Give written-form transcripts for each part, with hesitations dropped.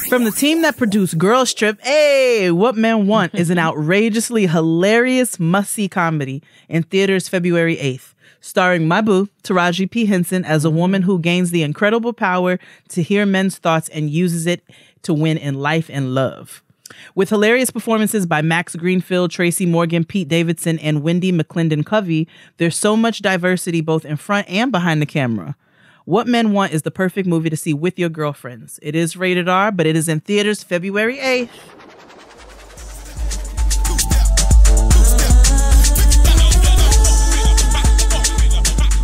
From the team that produced Girls Trip, hey, What Men Want is an outrageously hilarious must-see comedy in theaters February 8th, starring my boo, Taraji P. Henson, as a woman who gains the incredible power to hear men's thoughts and uses it to win in life and love. With hilarious performances by Max Greenfield, Tracy Morgan, Pete Davidson, and Wendy McClendon-Covey, there's so much diversity both in front and behind the camera. What Men Want is the perfect movie to see with your girlfriends. It is rated R, but it is in theaters February 8th.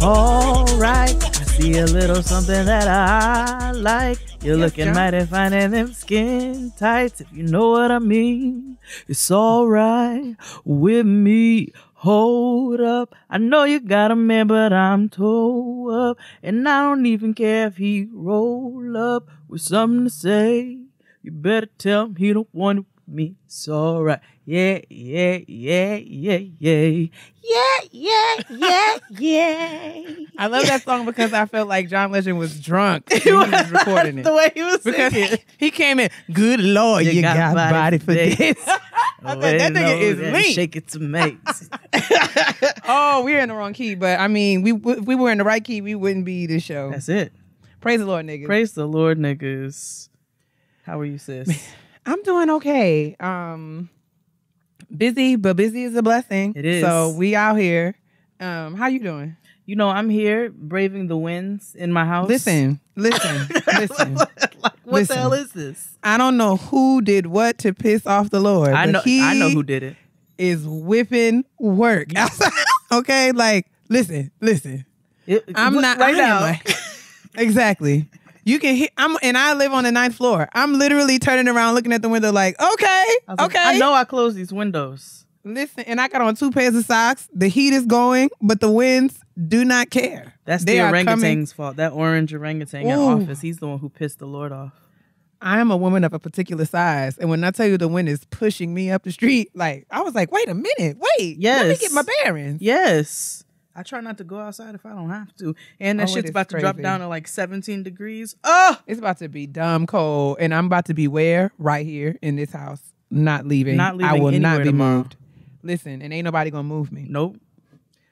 All right, I see a little something that I like. You're looking mighty fine in them skin tights, if you know what I mean. It's all right with me. Hold up, I know you got a man, but I'm toe up, and I don't even care if he roll up with something to say. You better tell him he don't want it with me. It's all right. Yeah, yeah, yeah, yeah, yeah. Yeah, yeah, yeah, yeah. I love that song because I felt like John Legend was drunk when he was recording it. The way he was singing. He came in, good Lord, you got body for this. I thought that nigga is lean. Shake it to mates. Oh, we're in the wrong key, but I mean, if we were in the right key, we wouldn't be this show. That's it. Praise the Lord, niggas. Praise the Lord, niggas. How are you, sis? I'm doing okay. Busy, but busy is a blessing. It is. So we out here. How you doing? You know, I'm here braving the winds in my house. Listen. Like, what the hell is this? I don't know who did what to piss off the Lord. I know who did it. Is whipping work. Okay, like listen. I'm not right now. Exactly. You can hear. And I live on the 9th floor. I'm literally turning around, looking at the window, like, okay. I know I closed these windows. Listen, and I got on 2 pairs of socks. The heat is going, but the winds do not care. That's the orangutan's fault. That orange orangutan in office. He's the one who pissed the Lord off. I am a woman of a particular size, and when I tell you the wind is pushing me up the street, like I was like, wait a minute, let me get my bearings. Yes. I try not to go outside if I don't have to. And that shit's about to drop down to like 17 degrees. Oh! It's about to be dumb cold. And I'm about to be where? Right here in this house. Not leaving. I will not be moved. Listen, and ain't nobody gonna move me. Nope.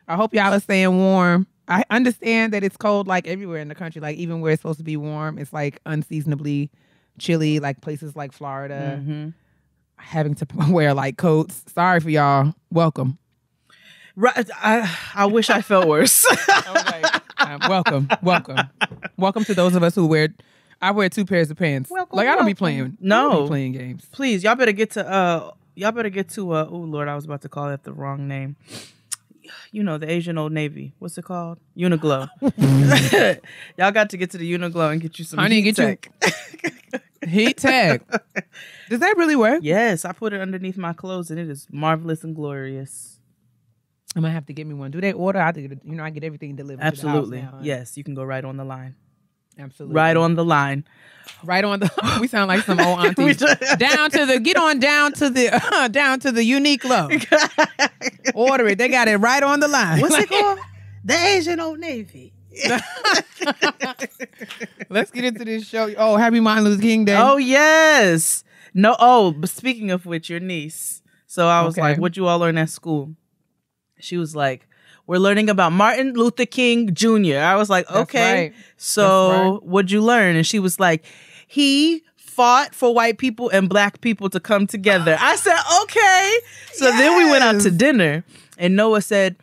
I hope y'all are staying warm. I understand that it's cold like everywhere in the country. Like even where it's supposed to be warm, it's like unseasonably chilly, like places like Florida. Mm-hmm. Having to wear like coats. Sorry for y'all. Welcome. Right, I wish I felt worse. Okay. Welcome to those of us who wear. I wear 2 pairs of pants. I don't be playing. No, I don't be playing games. Please, y'all better get to. Oh Lord, I was about to call that the wrong name. You know, the Asian Old Navy. What's it called? Uniqlo. Y'all got to get to the Uniqlo and get you some heat tech. Heat tech. Does that really work? Yes, I put it underneath my clothes and it is marvelous and glorious. I'm gonna have to get me one. Do they order? I get everything delivered. Absolutely. To the house now, yes, you can go right on the line. Absolutely. Right on the line. Right on the. We sound like some old aunties. down to the Uniqlo. Order it. They got it right on the line. What's it called? The Asian Old Navy. Let's get into this show. Oh, happy Martin Luther King Day. Oh yes. No. Oh, but speaking of which, your niece. So I was like, "What'd you all learn at school?" She was like, "We're learning about Martin Luther King Jr." I was like, "Okay, right. So what'd you learn?" And she was like, "He fought for white people and black people to come together." I said, "Okay." So then we went out to dinner, and Noah said,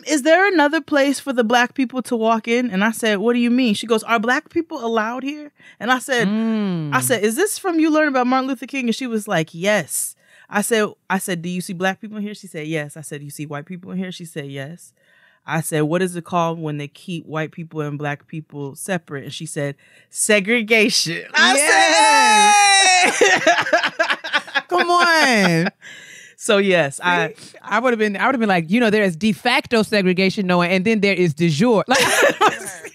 "Is there another place for the black people to walk in?" And I said, "What do you mean?" She goes, "Are black people allowed here?" And I said, "Is this from you learning about Martin Luther King?" And she was like, "Yes." I said, "Do you see black people in here?" She said, "Yes." I said, "Do you see white people in here?" She said, "Yes." I said, "What is it called when they keep white people and black people separate?" And she said, "Segregation." I said, "Come on." So yes, I would have been like, there is de facto segregation, Noah, and then there is de jure. Like,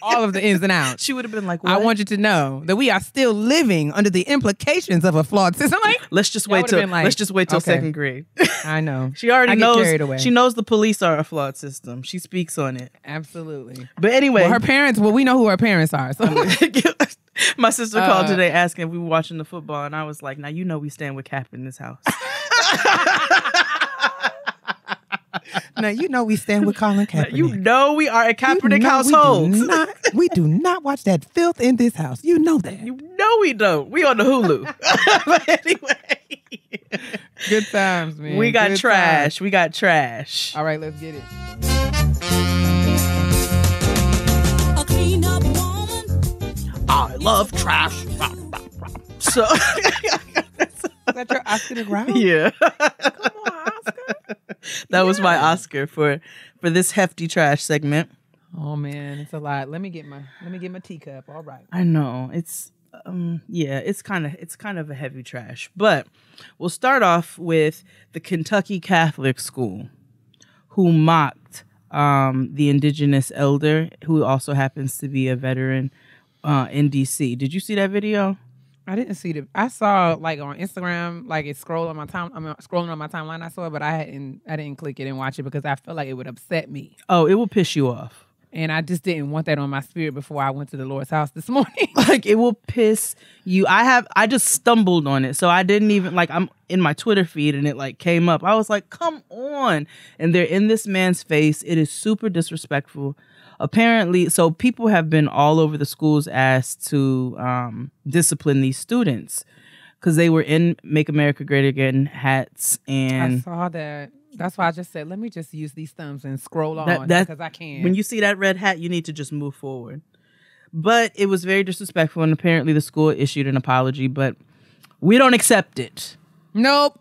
all of the ins and outs. She would have been like, what? I want you to know that we are still living under the implications of a flawed system. Like, let's just wait till second grade. I know. She already knows. She knows the police are a flawed system. She speaks on it. Absolutely. But anyway, her parents. Well, we know who her parents are. So. My sister called today asking if we were watching the football, and I was like, now you know we stand with Cap in this house. Now you know we stand with Colin Kaepernick. You know we are a Kaepernick household. We do not watch that filth in this house. You know that. You know we don't. We on the Hulu. But anyway. Good times, man. We got Good trash. times. We got trash. All right, let's get it. A clean up woman. I love trash. So Is that your Oscar the Ground? yeah. Come on, Oscar. That was my Oscar for this hefty trash segment. Oh man, it's a lot. Let me get my teacup. All right. I know. It's it's kind of a heavy trash. But we'll start off with the Kentucky Catholic school who mocked the indigenous elder who also happens to be a veteran in DC. Did you see that video? I didn't see the. I saw like on Instagram, like it scrolled on my time. I'm scrolling on my timeline. I saw it, but I didn't click it and watch it because I feel like it would upset me. Oh, it will piss you off. And I just didn't want that on my spirit before I went to the Lord's house this morning. Like it will piss you. I just stumbled on it, so I didn't even I'm in my Twitter feed and it like came up. I was like, come on! And they're in this man's face. It is super disrespectful. Apparently, so people have been all over the schools asked to discipline these students because they were in Make America Great Again hats. And I saw that. That's why I just said, let me just use these thumbs and scroll on because I can. When you see that red hat, you need to just move forward. But it was very disrespectful, and apparently the school issued an apology, but we don't accept it. Nope.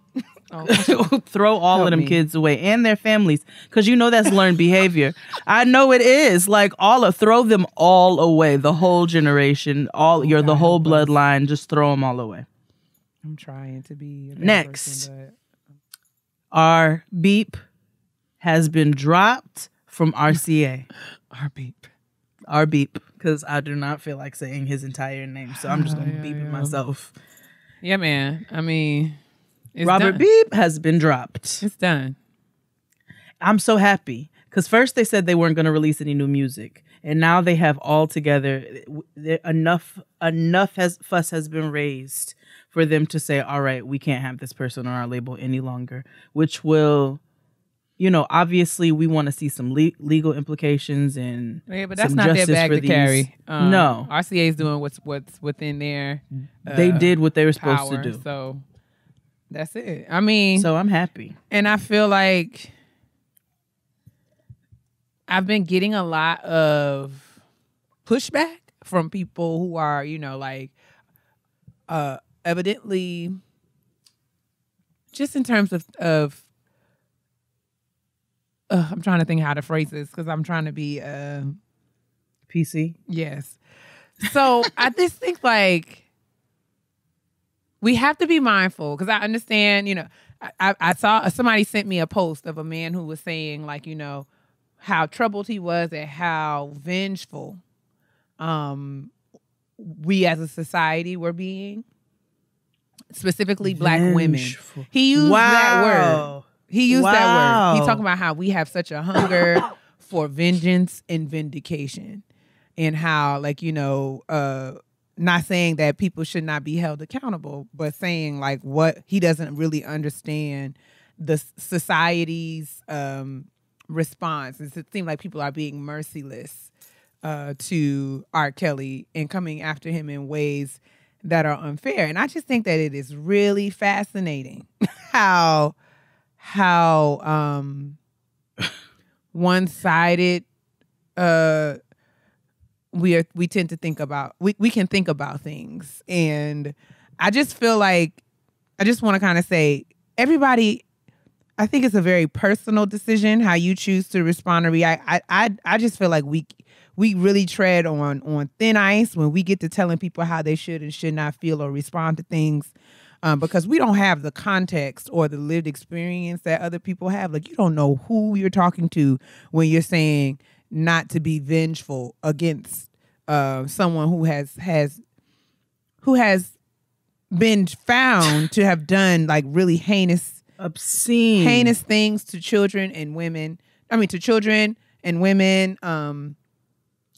Throw all of them kids away and their families because you know that's learned behavior. I know it is. Like throw them all away. The whole generation, the whole bloodline. Just throw them all away. I'm trying to be a better next. person, Our beep has been dropped from RCA. Our beep, because I do not feel like saying his entire name, so I'm just going to beep it myself. Yeah, man. I mean. Robert done. Beep has been dropped. It's done. I'm so happy because first they said they weren't going to release any new music, and now they have all together. Enough fuss has been raised for them to say, all right, we can't have this person on our label any longer, which will, obviously we want to see some legal implications and but that's not their bag to carry. No, RCA is doing what's within their. They did what they were supposed power, to do. So. That's it. I mean... So I'm happy. And I feel like I've been getting a lot of pushback from people who are, evidently just in terms of I'm trying to think how to phrase this because I'm trying to be... PC? Yes. So I just think like... We have to be mindful because I understand, I saw somebody sent me a post of a man who was saying like, how troubled he was and how vengeful we as a society were being, specifically Black women. He used that word. He used that word. He talking about how we have such a hunger for vengeance and vindication and how not saying that people should not be held accountable, but saying like what he doesn't really understand the society's response. It seems like people are being merciless to R. Kelly and coming after him in ways that are unfair. And I just think that it is really fascinating how one-sided we tend to think about we can think about things. And I just feel like I just want to kind of say everybody, I think it's a very personal decision how you choose to respond or react. I just feel like we really tread on thin ice when we get to telling people how they should and should not feel or respond to things because we don't have the context or the lived experience that other people have. Like you don't know who you're talking to when you're saying not to be vengeful against someone who has been found to have done like really obscene things to children and women. I mean, to children and women,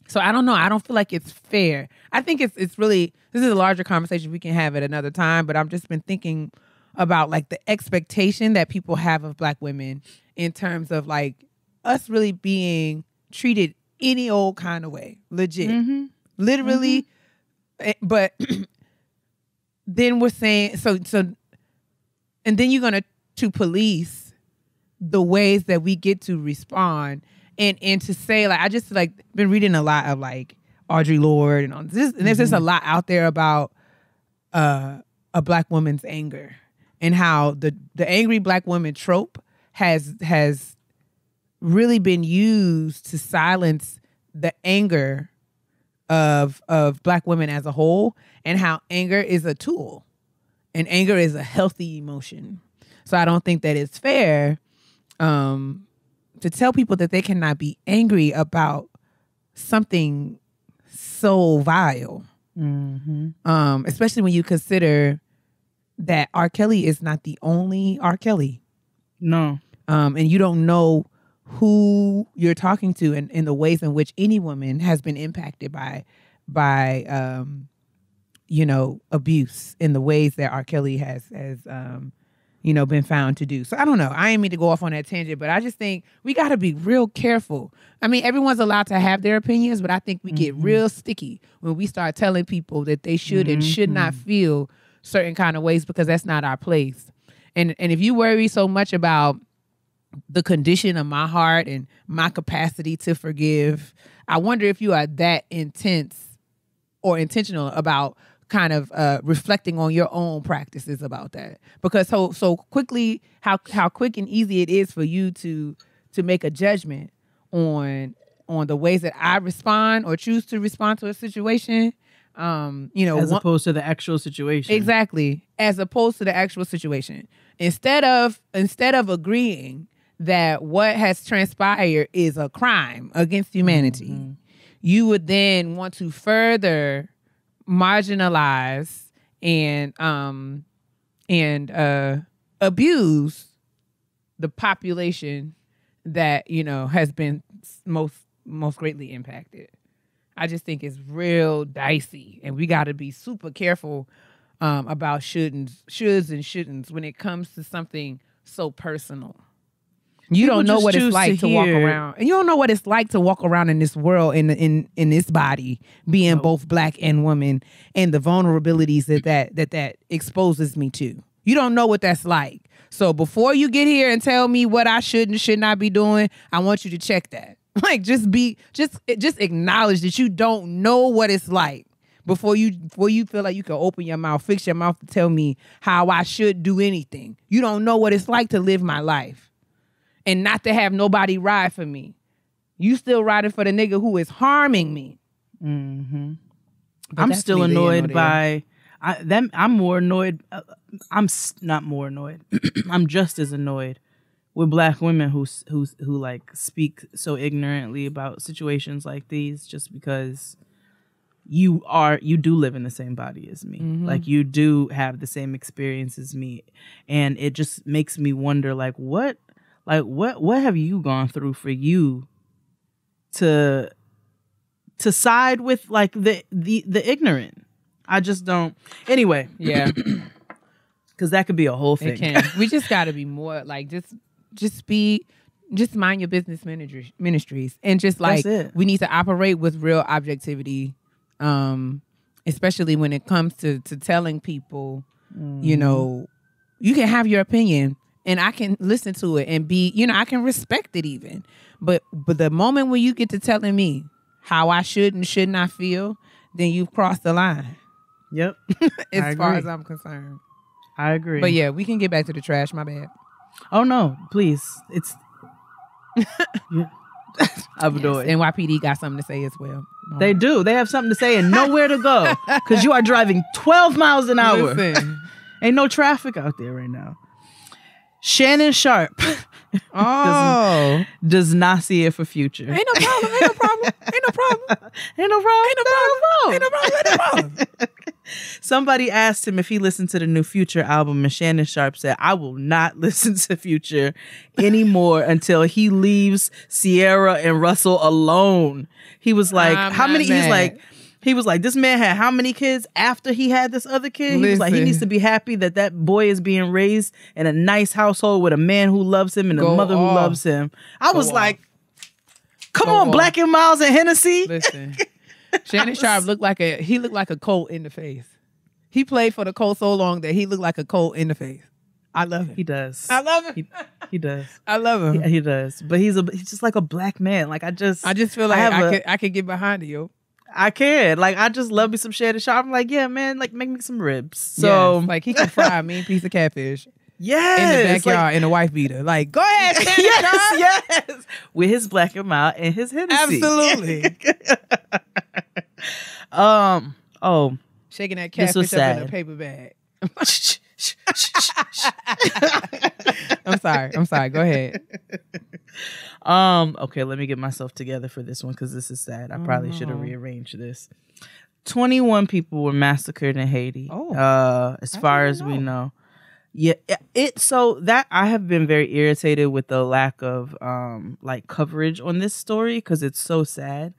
So I don't know. I don't feel like it's fair. I think it's really, this is a larger conversation we can have at another time, but I've just been thinking about like the expectation that people have of Black women in terms of like us really being treated any old kind of way, legit, literally. But then we're saying, so, and then you're going to police the ways that we get to respond. And to say, like, I just like been reading a lot of like Audre Lorde and all this, and there's just a lot out there about a Black woman's anger and how the angry Black woman trope has really been used to silence the anger of Black women as a whole, and how anger is a tool and anger is a healthy emotion. So I don't think that it's fair to tell people that they cannot be angry about something so vile. Especially when you consider that R. Kelly is not the only R. Kelly. No. And you don't know who you're talking to and the ways in which any woman has been impacted by abuse in the ways that R. Kelly has been found to do. So I don't know. I ain't mean to go off on that tangent, but I just think we got to be real careful. I mean, everyone's allowed to have their opinions, but I think we get real sticky when we start telling people that they should and should not feel certain kind of ways, because that's not our place. And if you worry so much about the condition of my heart and my capacity to forgive, I wonder if you are that intense or intentional about kind of reflecting on your own practices about that. Because so quickly, how quick and easy it is for you to make a judgment on the ways that I respond or choose to respond to a situation. As opposed to the actual situation. Exactly. As opposed to the actual situation. Instead of agreeing that what has transpired is a crime against humanity, you would then want to further marginalize and abuse the population that has been most greatly impacted. I just think it's real dicey, and we got to be super careful about shoulds and shouldn'ts when it comes to something so personal. You don't know what it's like to walk around, and you don't know what it's like to walk around in this world, in this body, being both Black and woman, and the vulnerabilities that exposes me to. You don't know what that's like. So before you get here and tell me what I should and should not be doing, I want you to check that. Like, just acknowledge that you don't know what it's like before you feel like you can open your mouth, fix your mouth to tell me how I should do anything. You don't know what it's like to live my life and not to have nobody ride for me. You still riding for the nigga who is harming me. I'm still annoyed by them. I'm more annoyed. I'm not more annoyed. I'm just as annoyed with Black women who like speak so ignorantly about situations like these, just because you do live in the same body as me. Like, you do have the same experience as me, and it just makes me wonder, like, what have you gone through for you to side with like the ignorant? I just don't. Anyway, yeah, because that could be a whole thing. It can. We just got to be more like just mind your business ministries, and just like we need to operate with real objectivity, especially when it comes to telling people, you can have your opinion and I can listen to it and be, I can respect it even, but the moment when you get to telling me how I should and should not feel, then you've crossed the line. Yep. As far as I'm concerned. I agree. But yeah, we can get back to the trash. My bad. Oh no, please. It's I'm annoyed. NYPD got something to say as well. They do. They have something to say and nowhere to go, because you are driving 12 miles an hour. Listen. Ain't no traffic out there right now. Shannon Sharp Oh. does not see it for Future. Ain't no problem. Ain't no problem. Ain't no problem. Ain't no problem. Ain't no problem. Ain't no problem. Ain't no problem. Somebody asked him if he listened to the new Future album, and Shannon Sharp said, "I will not listen to Future anymore until he leaves Sierra and Russell alone." He was like, "How many?" He was like, "This man had how many kids after he had this other kid?" He was like, "He needs to be happy that that boy is being raised in a nice household with a man who loves him and a mother who loves him." I was like, "Come on, Black and Miles and Hennessy." Listen. Shannon Sharp looked like a Colt in the face. He played for the Colts so long that he looked like a Colt in the face. I love him. He does. I love him. He does. I love him. He does. But he's just like a black man. Like I just feel like I could get behind you. I can. Like I just love me some Shannon Sharp. I'm like, yeah, man, like make me some ribs. So yes, like he can fry a mean piece of catfish. Yes, in the backyard in a wife beater. Like, go ahead, Shannon Sharp. Yes, with his Black and Mild and his Hennessy. Absolutely. Shaking that catfish up in a paper bag. I'm sorry. Go ahead. Okay, let me get myself together for this one because this is sad. I probably should have rearranged this. 21 people were massacred in Haiti. As far as we know. Yeah, so that I have been very irritated with the lack of like coverage on this story because it's so sad.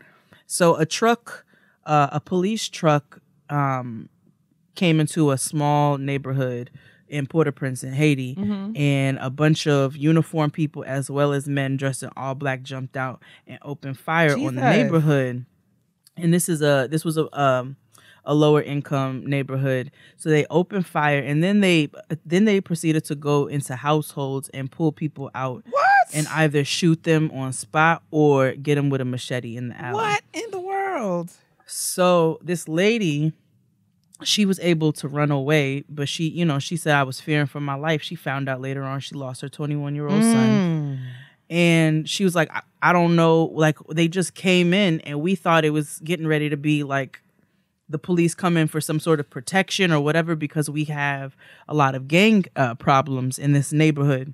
So a police truck came into a small neighborhood in Port-au-Prince in Haiti, and a bunch of uniformed people as well as men dressed in all black jumped out and opened fire on the neighborhood. And this was a lower income neighborhood, so they opened fire, and then they proceeded to go into households and pull people out. What? And either shoot them on spot or get them with a machete in the alley. What in the world? So this lady, she was able to run away, but she said, "I was fearing for my life." She found out later on she lost her 21-year-old son. And she was like, I don't know, like they just came in and we thought it was getting ready to be like the police come in for some sort of protection or whatever because we have a lot of gang problems in this neighborhood.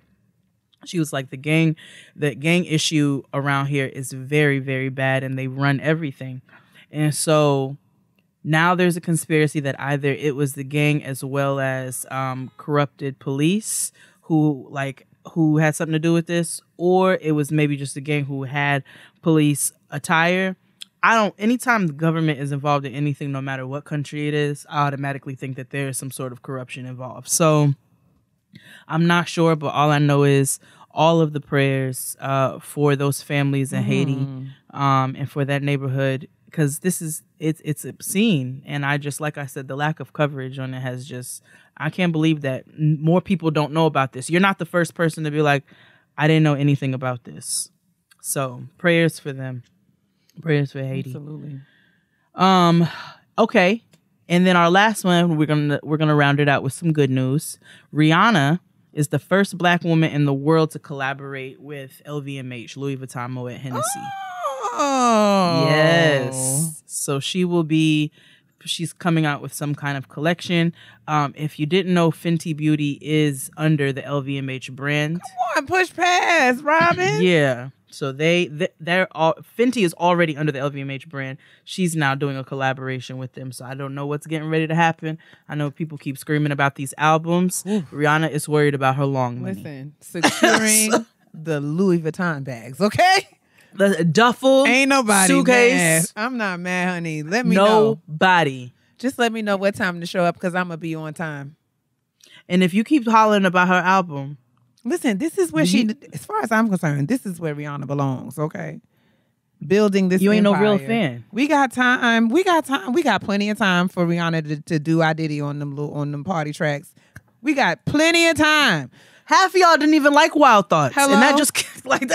She was like, the gang issue around here is very, very bad and they run everything. And so now there's a conspiracy that either it was the gang as well as corrupted police who had something to do with this, or it was maybe just the gang who had police attire. Anytime the government is involved in anything, no matter what country it is, I automatically think that there is some sort of corruption involved. So I'm not sure, but all I know is all of the prayers for those families in Haiti and for that neighborhood, because it's obscene. And I just, like I said, the lack of coverage on it has just, I can't believe that more people don't know about this. You're not the first person to be like, I didn't know anything about this. So prayers for them. Prayers for Haiti. Absolutely. Okay. And then our last one, we're gonna round it out with some good news. Rihanna is the first Black woman in the world to collaborate with LVMH, Louis Vuitton Moet Hennessy. Oh. Yes. So she's coming out with some kind of collection. If you didn't know, Fenty Beauty is under the LVMH brand. Come on, push past, Robin. Yeah. So Fenty is already under the LVMH brand. She's now doing a collaboration with them. So I don't know what's getting ready to happen. I know people keep screaming about these albums. Rihanna is worried about her long money. Listen, securing the Louis Vuitton bags, okay? The duffel, ain't nobody suitcase. mad. I'm not mad, honey. Let me know. Nobody. Just let me know what time to show up because I'm going to be on time. And if you keep hollering about her album. Listen, this is where as far as I'm concerned, this is where Rihanna belongs, okay? Building this You ain't empire. no real fan. We got time. We got plenty of time for Rihanna to do I Diddy on them party tracks. We got plenty of time. Half of y'all didn't even like Wild Thoughts. Hello? And that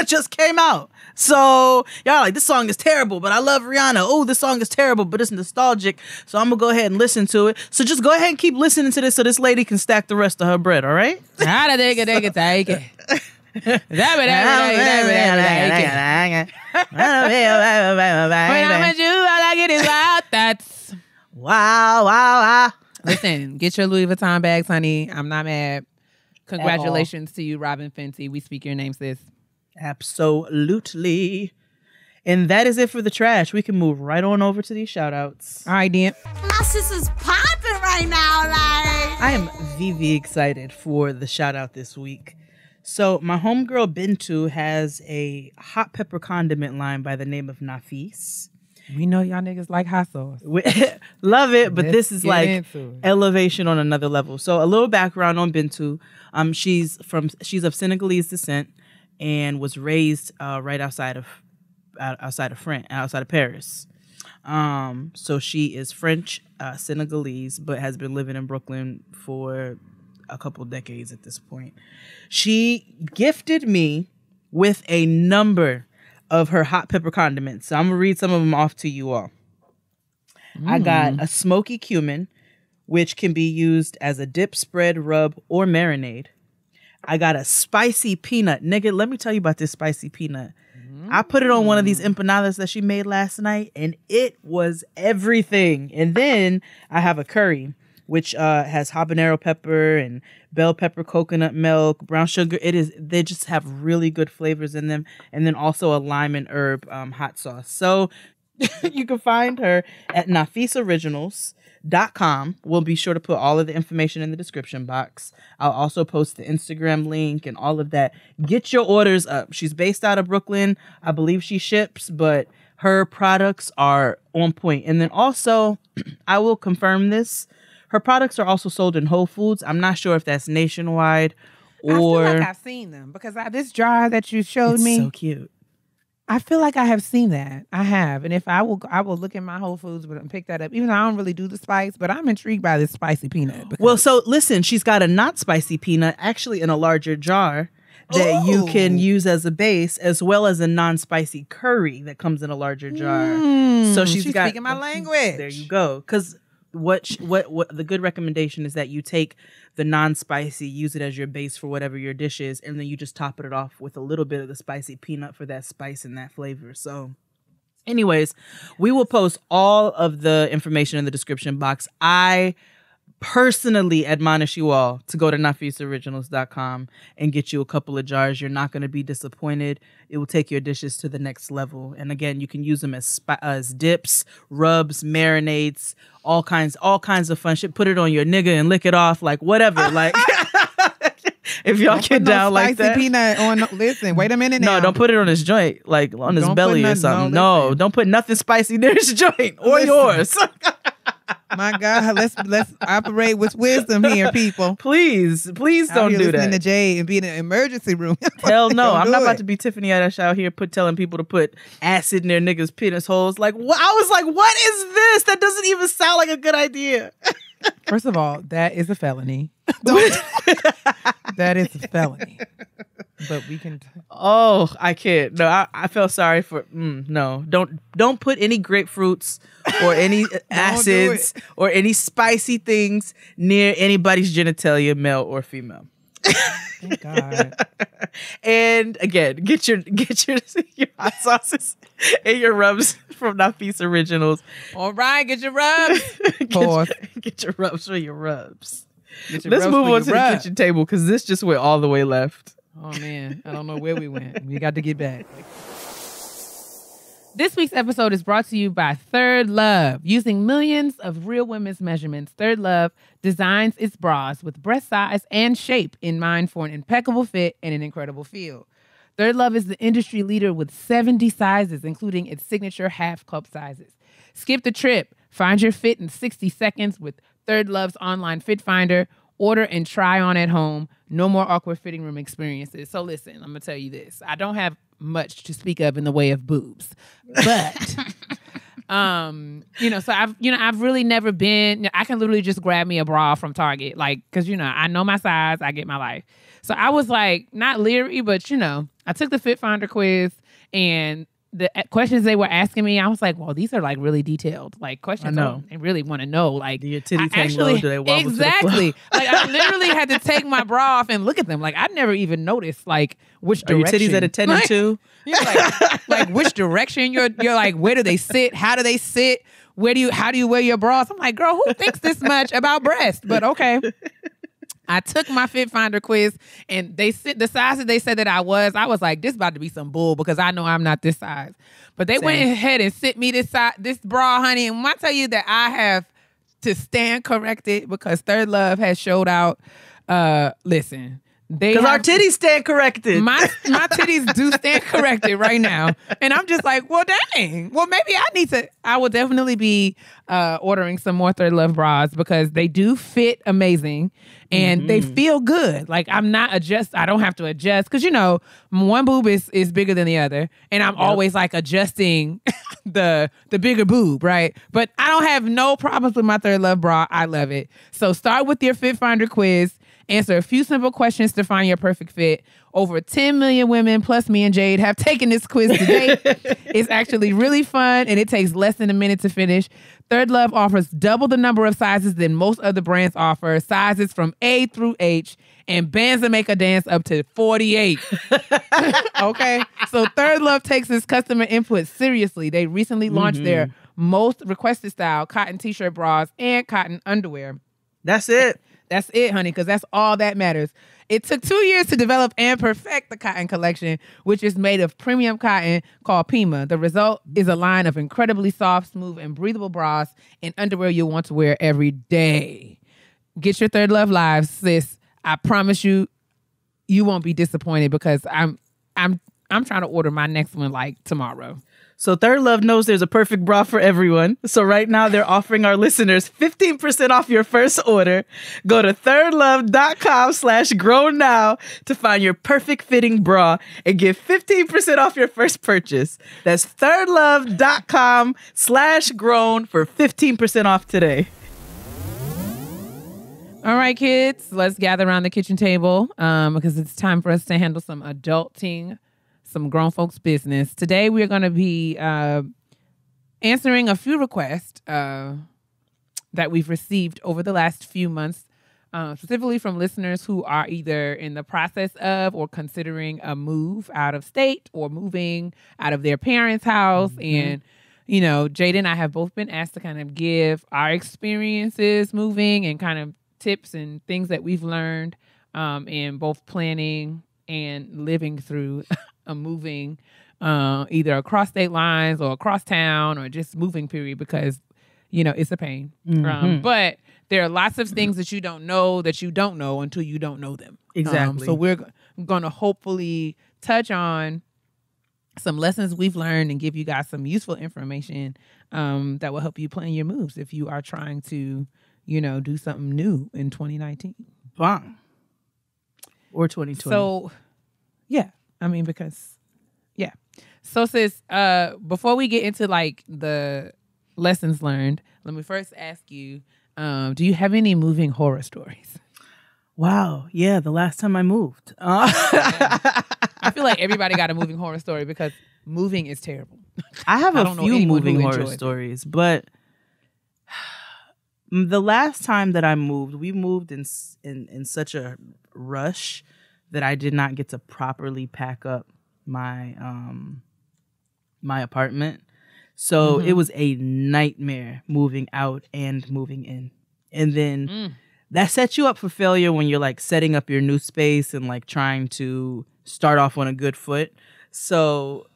just came out. So y'all like, this song is terrible, but I love Rihanna. Oh, this song is terrible, but it's nostalgic. So I'm going to go ahead and listen to it. So just go ahead and keep listening to this so this lady can stack the rest of her bread, all right? How to take it. When I'm with you, all I get is Wild Thoughts. Wow. Listen, get your Louis Vuitton bags, honey. I'm not mad. Congratulations to you, Robin Fenty. We speak your name, sis. Absolutely. And that is it for the trash. We can move right on over to these shout outs. All right, Dan. My sister's popping right now, like. I am VV excited for the shout out this week. So my homegirl Bintou has a hot pepper condiment line by the name of Nafis. We know y'all niggas like hot sauce. Love it, but this is like into it. elevation on another level. So a little background on Bintou. She's of Senegalese descent and was raised right outside of France, outside of Paris. So she is French, Senegalese, but has been living in Brooklyn for a couple decades at this point. She gifted me with a number of her hot pepper condiments. So I'm gonna read some of them off to you all. I got a smoky cumin, which can be used as a dip, spread, rub, or marinade. I got a spicy peanut. Nigga, let me tell you about this spicy peanut. I put it on one of these empanadas that she made last night, and it was everything. And then I have a curry, which has habanero pepper and bell pepper, coconut milk, brown sugar. They just have really good flavors in them. And then also a lime and herb hot sauce. So you can find her at nafisoriginals.com. We'll be sure to put all of the information in the description box. I'll also post the Instagram link and all of that. Get your orders up. She's based out of Brooklyn. I believe she ships, but her products are on point. And then also, I will confirm this, her products are also sold in Whole Foods. I'm not sure if that's nationwide or... I feel like I've seen them because this jar that you showed me. So cute. I feel like I have seen that. I have. And if I will look in my Whole Foods and pick that up, even though I don't really do the spice, but I'm intrigued by this spicy peanut. Well, so listen, she's got a not spicy peanut actually in a larger jar that you can use as a base, as well as a non-spicy curry that comes in a larger jar. So she's got speaking my language. There you go. Because what the good recommendation is that you take the non-spicy, use it as your base for whatever your dish is, and then you just top it off with a little bit of the spicy peanut for that spice and that flavor. So anyways, we will post all of the information in the description box. I personally admonish you all to go to nafisoriginals.com and get you a couple of jars. You're not going to be disappointed. It will take your dishes to the next level. And again, you can use them as dips, rubs, marinades, all kinds of fun shit. Put it on your nigga and lick it off, like whatever. Like if y'all get down like that. Peanut on. Listen, wait a minute now. No, don't put it on his joint, like on his belly or something. No, don't put nothing spicy near his joint or yours. My God, let's operate with wisdom here, people. Please don't do that. Listening to Jade and be in an emergency room. Hell no, I'm not about to be Tiffany Haddish out here telling people to put acid in their niggas' penis holes. Like, I was like, what is this? That doesn't even sound like a good idea. First of all, that is a felony. That is a felony. But we can. Oh, I can't. No, I felt sorry for. No, don't put any grapefruits or any acids or any spicy things near anybody's genitalia, male or female. Thank God. And again, get your hot sauces and your rubs from Nafis Originals. All right, get your rubs. Get your rubs for your rubs. Let's move on to the kitchen table because this just went all the way left. Oh man, I don't know where we went. We got to get back. This week's episode is brought to you by Third Love. Using millions of real women's measurements, Third Love designs its bras with breast size and shape in mind for an impeccable fit and an incredible feel. Third Love is the industry leader with 70 sizes, including its signature half cup sizes. Skip the trip. Find your fit in 60 seconds with Third Love's online fit finder. Order and try on at home. No more awkward fitting room experiences. So listen, I'm going to tell you this. I don't have much to speak of in the way of boobs. But, so I've really never been, I can literally just grab me a bra from Target. Like, because, I know my size. I get my life. So I was like, not leery, but, I took the Fit Finder quiz and the questions they were asking me, I was like, well, these are like really detailed, like questions. I know. I really want to know, like, do your titties hang low? Do they wobble exactly. To the floor? Like, I literally had to take my bra off and look at them. Like, I'd never even noticed, like, which direction. Are your titties at a 10 and 2? Like which direction you're like, where do they sit? How do they sit? How do you wear your bras? I'm like, girl, who thinks this much about breasts? But okay. I took my Fit Finder quiz, and the size that they said that I was like, this about to be some bull because I know I'm not this size. But they went ahead and sent me this bra, honey. And when I tell you that I have to stand corrected because Third Love has showed out, listen. Because our titties stand corrected. My titties do stand corrected right now. And I'm just like, well, dang. Well, maybe I will definitely be ordering some more Third Love bras because they do fit amazing and they feel good. Like I don't have to adjust because, one boob is bigger than the other. And I'm always like adjusting the bigger boob, right? But I don't have no problems with my Third Love bra. I love it. So start with your Fit Finder quiz. Answer a few simple questions to find your perfect fit. Over 10 million women, plus me and Jade, have taken this quiz today. It's actually really fun, and it takes less than a minute to finish. Third Love offers double the number of sizes than most other brands offer. Sizes from A through H, and bands that make a dance up to 48. Okay? So Third Love takes this customer input seriously. They recently launched their most requested style, cotton t-shirt bras and cotton underwear. That's it. That's it, honey, because that's all that matters. It took 2 years to develop and perfect the cotton collection, which is made of premium cotton called Pima. The result is a line of incredibly soft, smooth, and breathable bras and underwear you'll want to wear every day. Get your Third Love live, sis. I promise you won't be disappointed because I'm trying to order my next one like tomorrow. So Third Love knows there's a perfect bra for everyone. So right now they're offering our listeners 15% off your first order. Go to thirdlove.com/grown now to find your perfect fitting bra and get 15% off your first purchase. That's thirdlove.com/grown for 15% off today. All right, kids, let's gather around the kitchen table because it's time for us to handle some adulting, some grown folks business. Today, we're going to be answering a few requests that we've received over the last few months, specifically from listeners who are either in the process of or considering a move out of state or moving out of their parents' house. And, Jade and I have both been asked to kind of give our experiences moving and kind of tips and things that we've learned in both planning and living through a moving either across state lines or across town or just moving period because, it's a pain. But there are lots of things that you don't know until you don't know them. Exactly. So we're going to hopefully touch on some lessons we've learned and give you guys some useful information that will help you plan your moves if you are trying to, do something new in 2019. Bang. Or 2020. So, yeah. So sis, before we get into like the lessons learned, let me first ask you, do you have any moving horror stories? Wow. Yeah. The last time I moved. I feel like everybody got a moving horror story because moving is terrible. I have a few moving horror stories, but the last time that I moved, we moved in such a rush that I did not get to properly pack up my my apartment. So it was a nightmare moving out and moving in. And then that sets you up for failure when you're like setting up your new space and like trying to start off on a good foot. So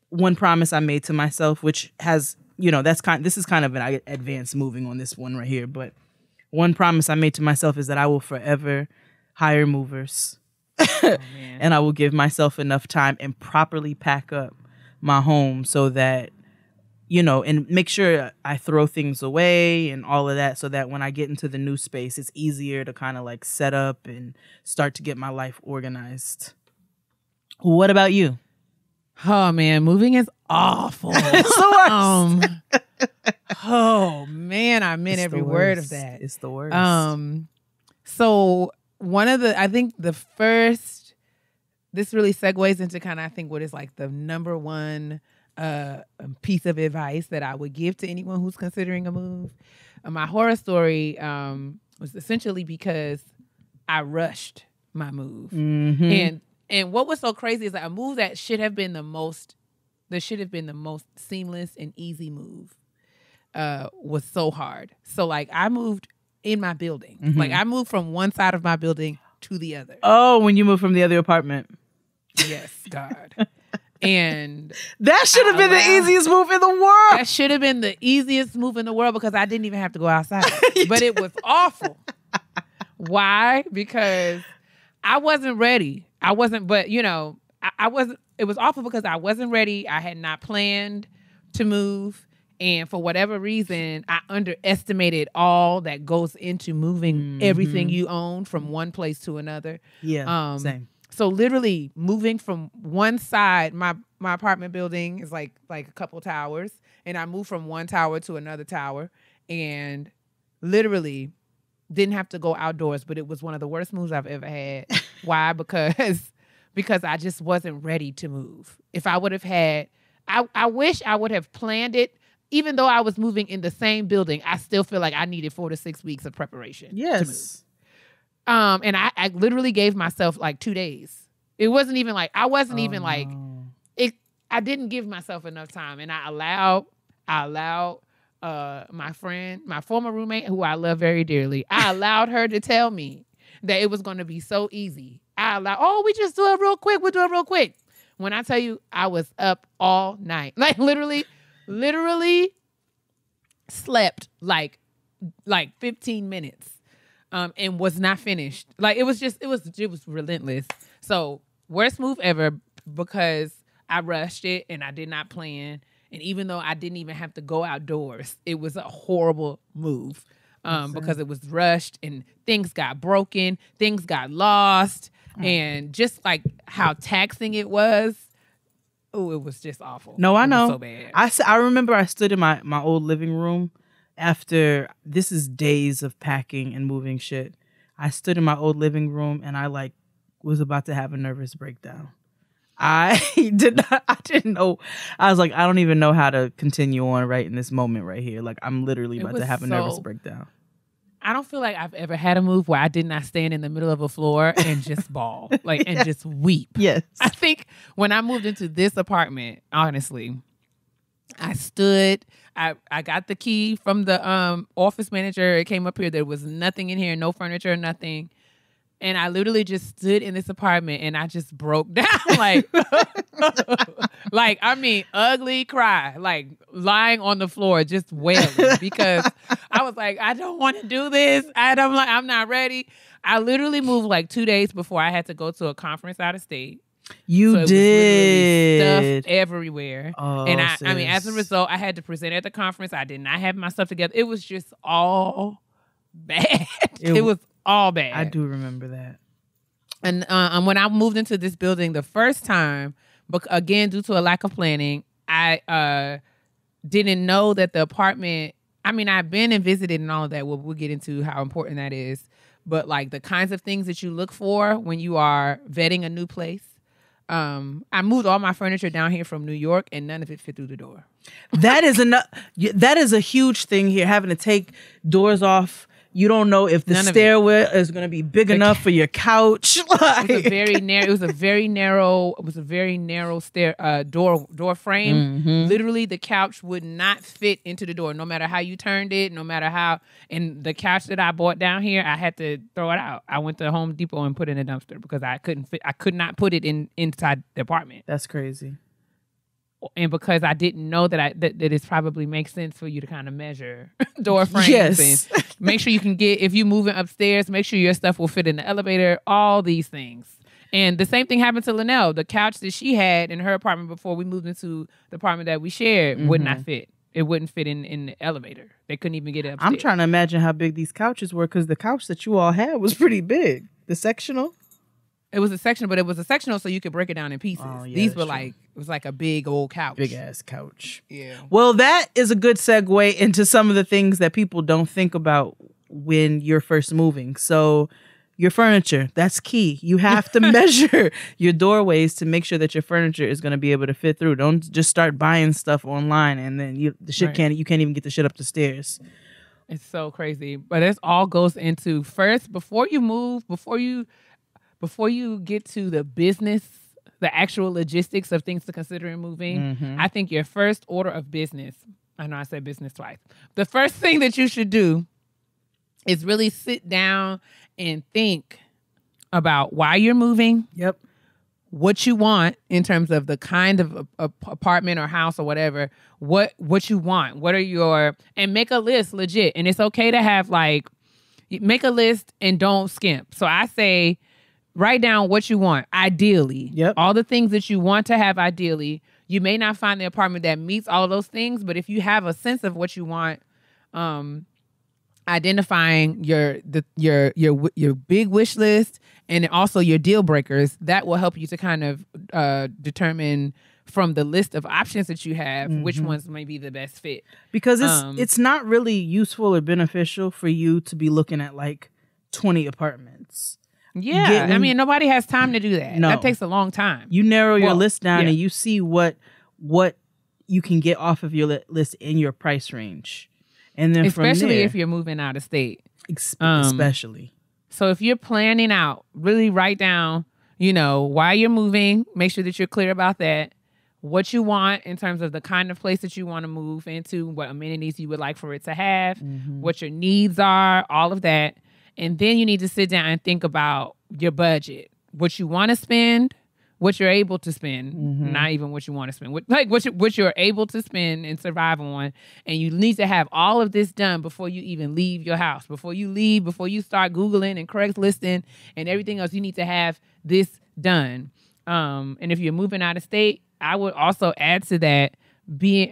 one promise I made to myself, which has, this is kind of an advanced moving on this one right here. But one promise I made to myself is that I will forever hire movers. And I will give myself enough time and properly pack up my home so that, and make sure I throw things away and all of that so that when I get into the new space, it's easier to kind of like set up and start to get my life organized. What about you? Oh, man, moving is awful. It's the worst. Oh, man, I meant every word of that. It's the worst. So I think the first, this really segues into kind of, I think, what is like the number one piece of advice that I would give to anyone who's considering a move. My horror story was essentially because I rushed my move. And what was so crazy is that a move that should have been the most seamless and easy move was so hard. So like I moved in my building. Like I moved from one side of my building to the other. Oh, when you moved from the other apartment. Yes, God. And that should have been the easiest move in the world. That should have been the easiest move in the world because I didn't even have to go outside. But it was awful. Why? Because I wasn't ready. I wasn't, but I wasn't, it was awful because I wasn't ready. I had not planned to move. And for whatever reason, I underestimated all that goes into moving everything you own from one place to another. Yeah, same. So literally moving from one side, my apartment building is like a couple towers, and I moved from one tower to another tower, and literally didn't have to go outdoors, but it was one of the worst moves I've ever had. Why? Because I just wasn't ready to move. If I would have had, I wish I would have planned it. Even though I was moving in the same building, I still feel like I needed 4 to 6 weeks of preparation. Yes. To move. And I literally gave myself like 2 days. It wasn't even like, I wasn't even like, I didn't give myself enough time. And I allowed my friend, my former roommate, who I love very dearly, I allowed her to tell me that it was going to be so easy. We just do it real quick. We'll do it real quick. When I tell you, I was up all night. Like literally slept like 15 minutes and was not finished. Like it was relentless. So worst move ever because I rushed it and I did not plan. And even though I didn't even have to go outdoors, it was a horrible move because it was rushed and things got broken, things got lost, and just like how taxing it was. Oh, it was just awful. No, I know. So bad. I remember I stood in my old living room after, this is days of packing and moving shit. I stood in my old living room and I was about to have a nervous breakdown. I didn't know. I was like, I don't even know how to continue on right in this moment right here. Like I'm literally about to have a nervous breakdown. I don't feel like I've ever had a move where I did not stand in the middle of a floor and just bawl, and just weep. Yes. I think when I moved into this apartment, honestly, I stood, I got the key from the office manager. It came up here. There was nothing in here, no furniture, nothing. And I literally just stood in this apartment and I just broke down ugly cry, like lying on the floor, just wailing because I was like, I don't want to do this. I'm not ready. I literally moved like 2 days before I had to go to a conference out of state. You did. Was literally stuff everywhere. Oh, and I mean, as a result, I had to present at the conference. I did not have my stuff together. It was just all bad. It was all bad. I do remember that. And when I moved into this building the first time, but again, due to a lack of planning, I didn't know that the apartment, I mean, I've been and visited and all of that. We'll get into how important that is. But like the kinds of things that you look for when you are vetting a new place. I moved all my furniture down here from New York and none of it fit through the door. That is a huge thing here, having to take doors off. You don't know if the stairway is going to be big enough for your couch. It was a very narrow stair door frame. Mm-hmm. Literally, the couch would not fit into the door, no matter how you turned it, no matter how. And the couch that I bought down here, I had to throw it out. I went to Home Depot and put it in a dumpster because I could not put it inside the apartment. That's crazy. And because I didn't know that it probably makes sense for you to kind of measure door frames. Yes. And make sure you can if you're moving upstairs, make sure your stuff will fit in the elevator, all these things. And the same thing happened to Linnell. The couch that she had in her apartment before we moved into the apartment that we shared would not fit. It wouldn't fit in the elevator. They couldn't even get it upstairs. I'm trying to imagine how big these couches were because the couch that you all had was pretty big. The sectional? It was a sectional, but it was a sectional so you could break it down in pieces. Oh, yeah, these were true. It was like a big old couch. Big ass couch. Yeah. Well, that is a good segue into some of the things that people don't think about when you're first moving. So your furniture, that's key. You have to measure your doorways to make sure that your furniture is going to be able to fit through. Don't just start buying stuff online and then you can't even get the shit up the stairs. It's so crazy. But it all goes into first, before you move, before you get to the business, the actual logistics of things to consider in moving, I think your first order of business, I know I said business twice. The first thing that you should do is really sit down and think about why you're moving. Yep. What you want in terms of the kind of apartment or house or whatever. What you want. What are your... And make a list legit. And it's okay to have like... Make a list and don't skimp. So I say... Write down what you want, ideally. Yep. All the things that you want to have, ideally. You may not find the apartment that meets all of those things, but if you have a sense of what you want, identifying your big wish list and also your deal breakers, that will help you to kind of determine from the list of options that you have which ones may be the best fit. Because it's not really useful or beneficial for you to be looking at like 20 apartments. Yeah, I mean, nobody has time to do that. No. That takes a long time. You narrow your list down and you see what you can get off of your list in your price range. And then especially if you're moving out of state. Especially. So if you're planning out, really write down, why you're moving. Make sure that you're clear about that. What you want in terms of the kind of place that you want to move into, what amenities you would like for it to have, what your needs are, all of that. And then you need to sit down and think about your budget, what you want to spend, what you're able to spend, not even what you want to spend, what you're able to spend and survive on. And you need to have all of this done before you even leave your house. Before you start Googling and Craiglisting and everything else, you need to have this done. And if you're moving out of state, I would also add to that being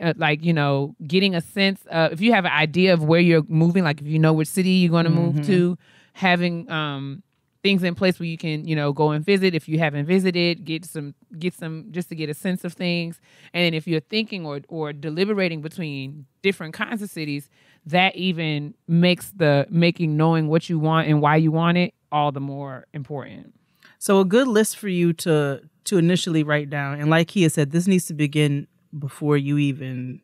getting a sense of, if you have an idea of where you're moving, like if you know which city you're going to move to, having things in place where you can go and visit if you haven't visited, get some just to get a sense of things. And then if you're thinking or deliberating between different kinds of cities, that even makes knowing what you want and why you want it all the more important. So a good list for you to initially write down, and like Keia said, this needs to begin before you even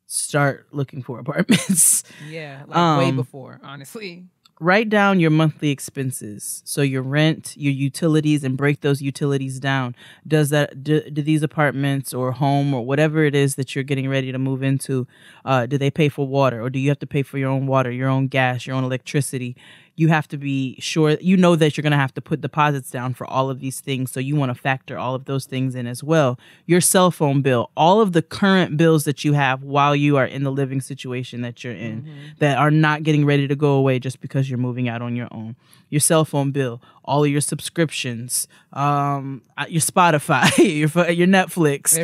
start looking for apartments. Yeah, like way before, honestly. Write down your monthly expenses. So your rent, your utilities, and break those utilities down. Do these apartments or home or whatever it is that you're getting ready to move into, do they pay for water? Or do you have to pay for your own water, your own gas, your own electricity? You have to be sure, that you're going to have to put deposits down for all of these things. So you want to factor all of those things in as well. Your cell phone bill, all of the current bills that you have while you are in the living situation that you're in that are not getting ready to go away just because you're moving out on your own. Your cell phone bill, all of your subscriptions, your Spotify, your Netflix,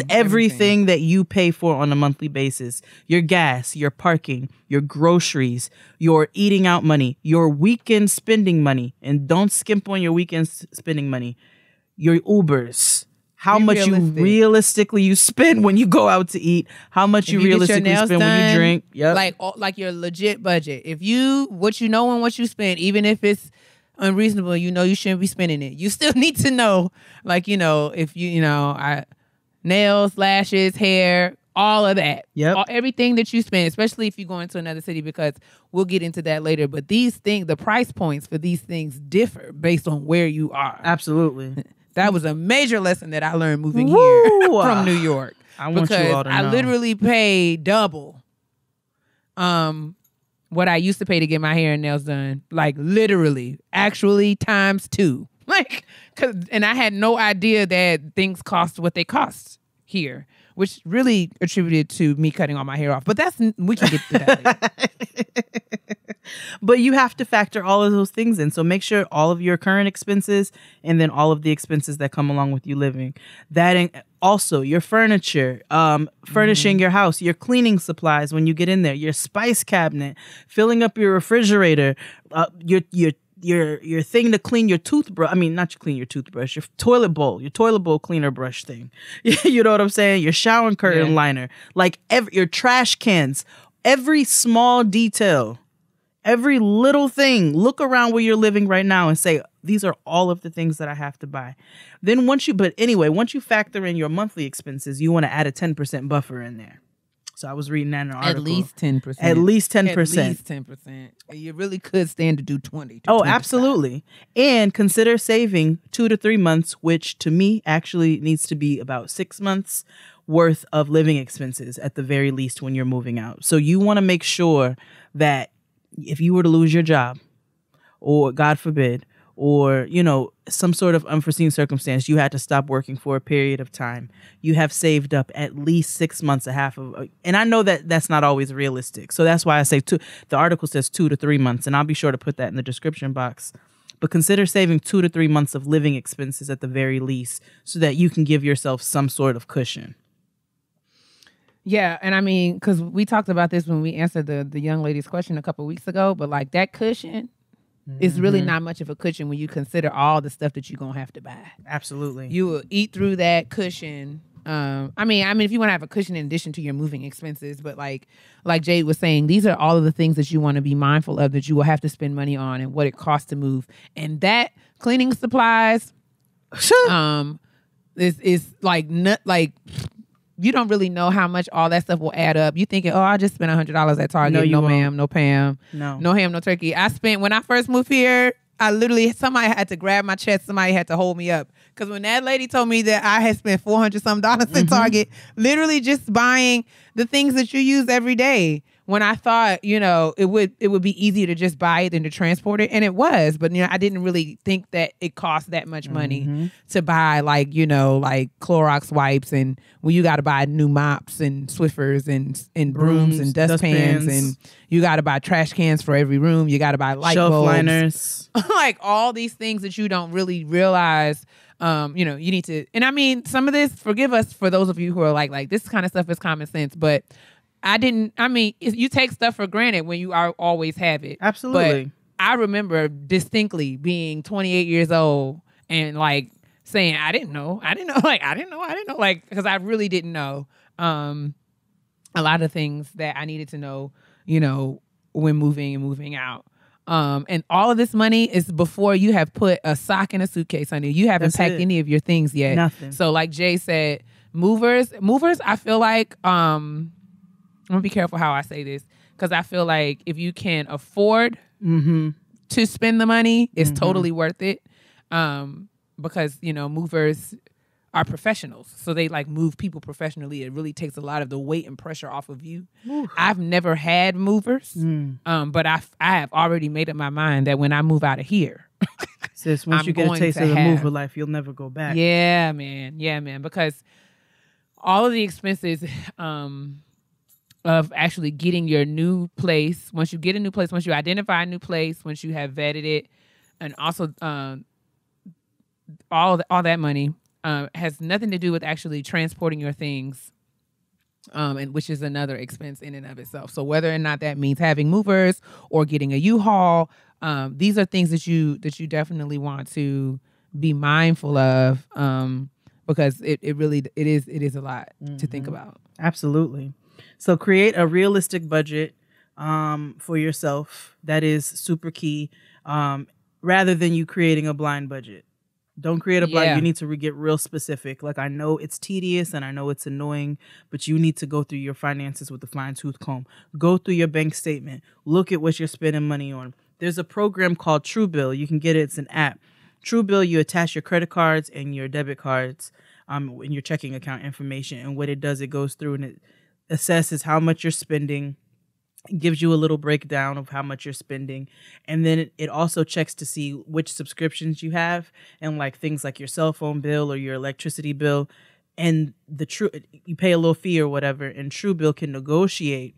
everything that you pay for on a monthly basis, your gas, your parking, your groceries, your eating out money, your weekend spending money, and don't skimp on your weekend spending money, your Ubers, how much you realistically spend when you go out to eat, how much you realistically spend when you drink. Yep. Like your legit budget. If what you know and what you spend, even if it's unreasonable, you shouldn't be spending it. You still need to know, if nails, lashes, hair, all of that. Yep. Everything that you spend, especially if you go into another city, because we'll get into that later. But these things, the price points for these things differ based on where you are. Absolutely. That was a major lesson that I learned moving here from New York. I want you all to know. I literally paid double what I used to pay to get my hair and nails done. Like literally, actually times 2. And I had no idea that things cost what they cost here, which really attributed to me cutting all my hair off. But we can get to that later. But you have to factor all of those things in. So make sure all of your current expenses and then all of the expenses that come along with you living. Also your furniture, furnishing your house, your cleaning supplies when you get in there, your spice cabinet, filling up your refrigerator, your thing to clean your toothbrush. I mean, not to clean your toothbrush, your toilet bowl cleaner brush thing. You know what I'm saying? Your shower curtain liner, your trash cans, every small detail. Every little thing, look around where you're living right now and say, these are all of the things that I have to buy. Then once you factor in your monthly expenses, you want to add a 10% buffer in there. So I was reading that in an article. At least 10%. At least 10%. At least 10%. You really could stand to do 20. Oh, absolutely. And consider saving 2 to 3 months, which to me actually needs to be about 6 months worth of living expenses at the very least when you're moving out. So you want to make sure that if you were to lose your job, or God forbid, or, you know, some sort of unforeseen circumstance, you had to stop working for a period of time, you have saved up at least 6 months, and I know that that's not always realistic. So that's why I say the article says 2 to 3 months, and I'll be sure to put that in the description box. But consider saving 2 to 3 months of living expenses at the very least, so that you can give yourself some sort of cushion. Yeah, and I mean, because we talked about this when we answered the young lady's question a couple of weeks ago, but like that cushion is really not much of a cushion when you consider all the stuff that you're going to have to buy. Absolutely. You will eat through that cushion. I mean, if you want to have a cushion in addition to your moving expenses, but like Jade was saying, these are all of the things that you want to be mindful of that you will have to spend money on and what it costs to move. And that cleaning supplies, is like you don't really know how much all that stuff will add up. You thinking, I just spent $100 at Target. No ma'am, no Pam. No ham, no turkey. When I first moved here, somebody had to grab my chest. Somebody had to hold me up. Because when that lady told me that I had spent $400 in Target, literally just buying the things that you use every day, when I thought, you know, it would be easier to just buy it than to transport it. And it was, but, you know, I didn't really think that it cost that much money to buy, like, you know, like Clorox wipes, and when you got to buy new mops and Swiffers and brooms and dustpans, and you got to buy trash cans for every room. You got to buy light shelf bulbs. liners. Like all these things that you don't really realize. You know, you need to, and I mean, some of this, forgive us for those of you who are like this kind of stuff is common sense, but you take stuff for granted when you always have it. Absolutely. But I remember distinctly being 28 years old and like saying, I didn't know, like, because I really didn't know a lot of things that I needed to know, you know, when moving and moving out. And all of this money is before you have put a sock in a suitcase, honey. You haven't packed any of your things yet. Nothing. So like Jay said, movers, I feel like, I'm gonna be careful how I say this, because I feel like if you can afford to spend the money, it's totally worth it. Because, you know, movers are professionals. So they like move people professionally. It really takes a lot of the weight and pressure off of you. Ooh. I've never had movers, but I have already made up my mind that when I move out of here, sis, once you get a taste of the mover life, you'll never go back. Yeah, man. Because all of the expenses of actually getting your new place, once you get a new place, once you identify a new place, once you have vetted it, and also all that money has nothing to do with actually transporting your things, and which is another expense in and of itself. So whether or not that means having movers or getting a U-Haul, these are things that you definitely want to be mindful of, because it is a lot to think about. Absolutely. So create a realistic budget for yourself. That is super key. Rather than you creating a blind budget. Don't create a blind. Yeah. You need to get real specific. Like, I know it's tedious and I know it's annoying, but you need to go through your finances with a fine-tooth comb. Go through your bank statement. Look at what you're spending money on. There's a program called Truebill. You can get it. It's an app. Truebill, you attach your credit cards and your debit cards and your checking account information. And what it does, it goes through and it assesses how much you're spending. It gives you a little breakdown of how much you're spending. And then it also checks to see which subscriptions you have and like things like your cell phone bill or your electricity bill. And you pay a little fee or whatever, and Truebill can negotiate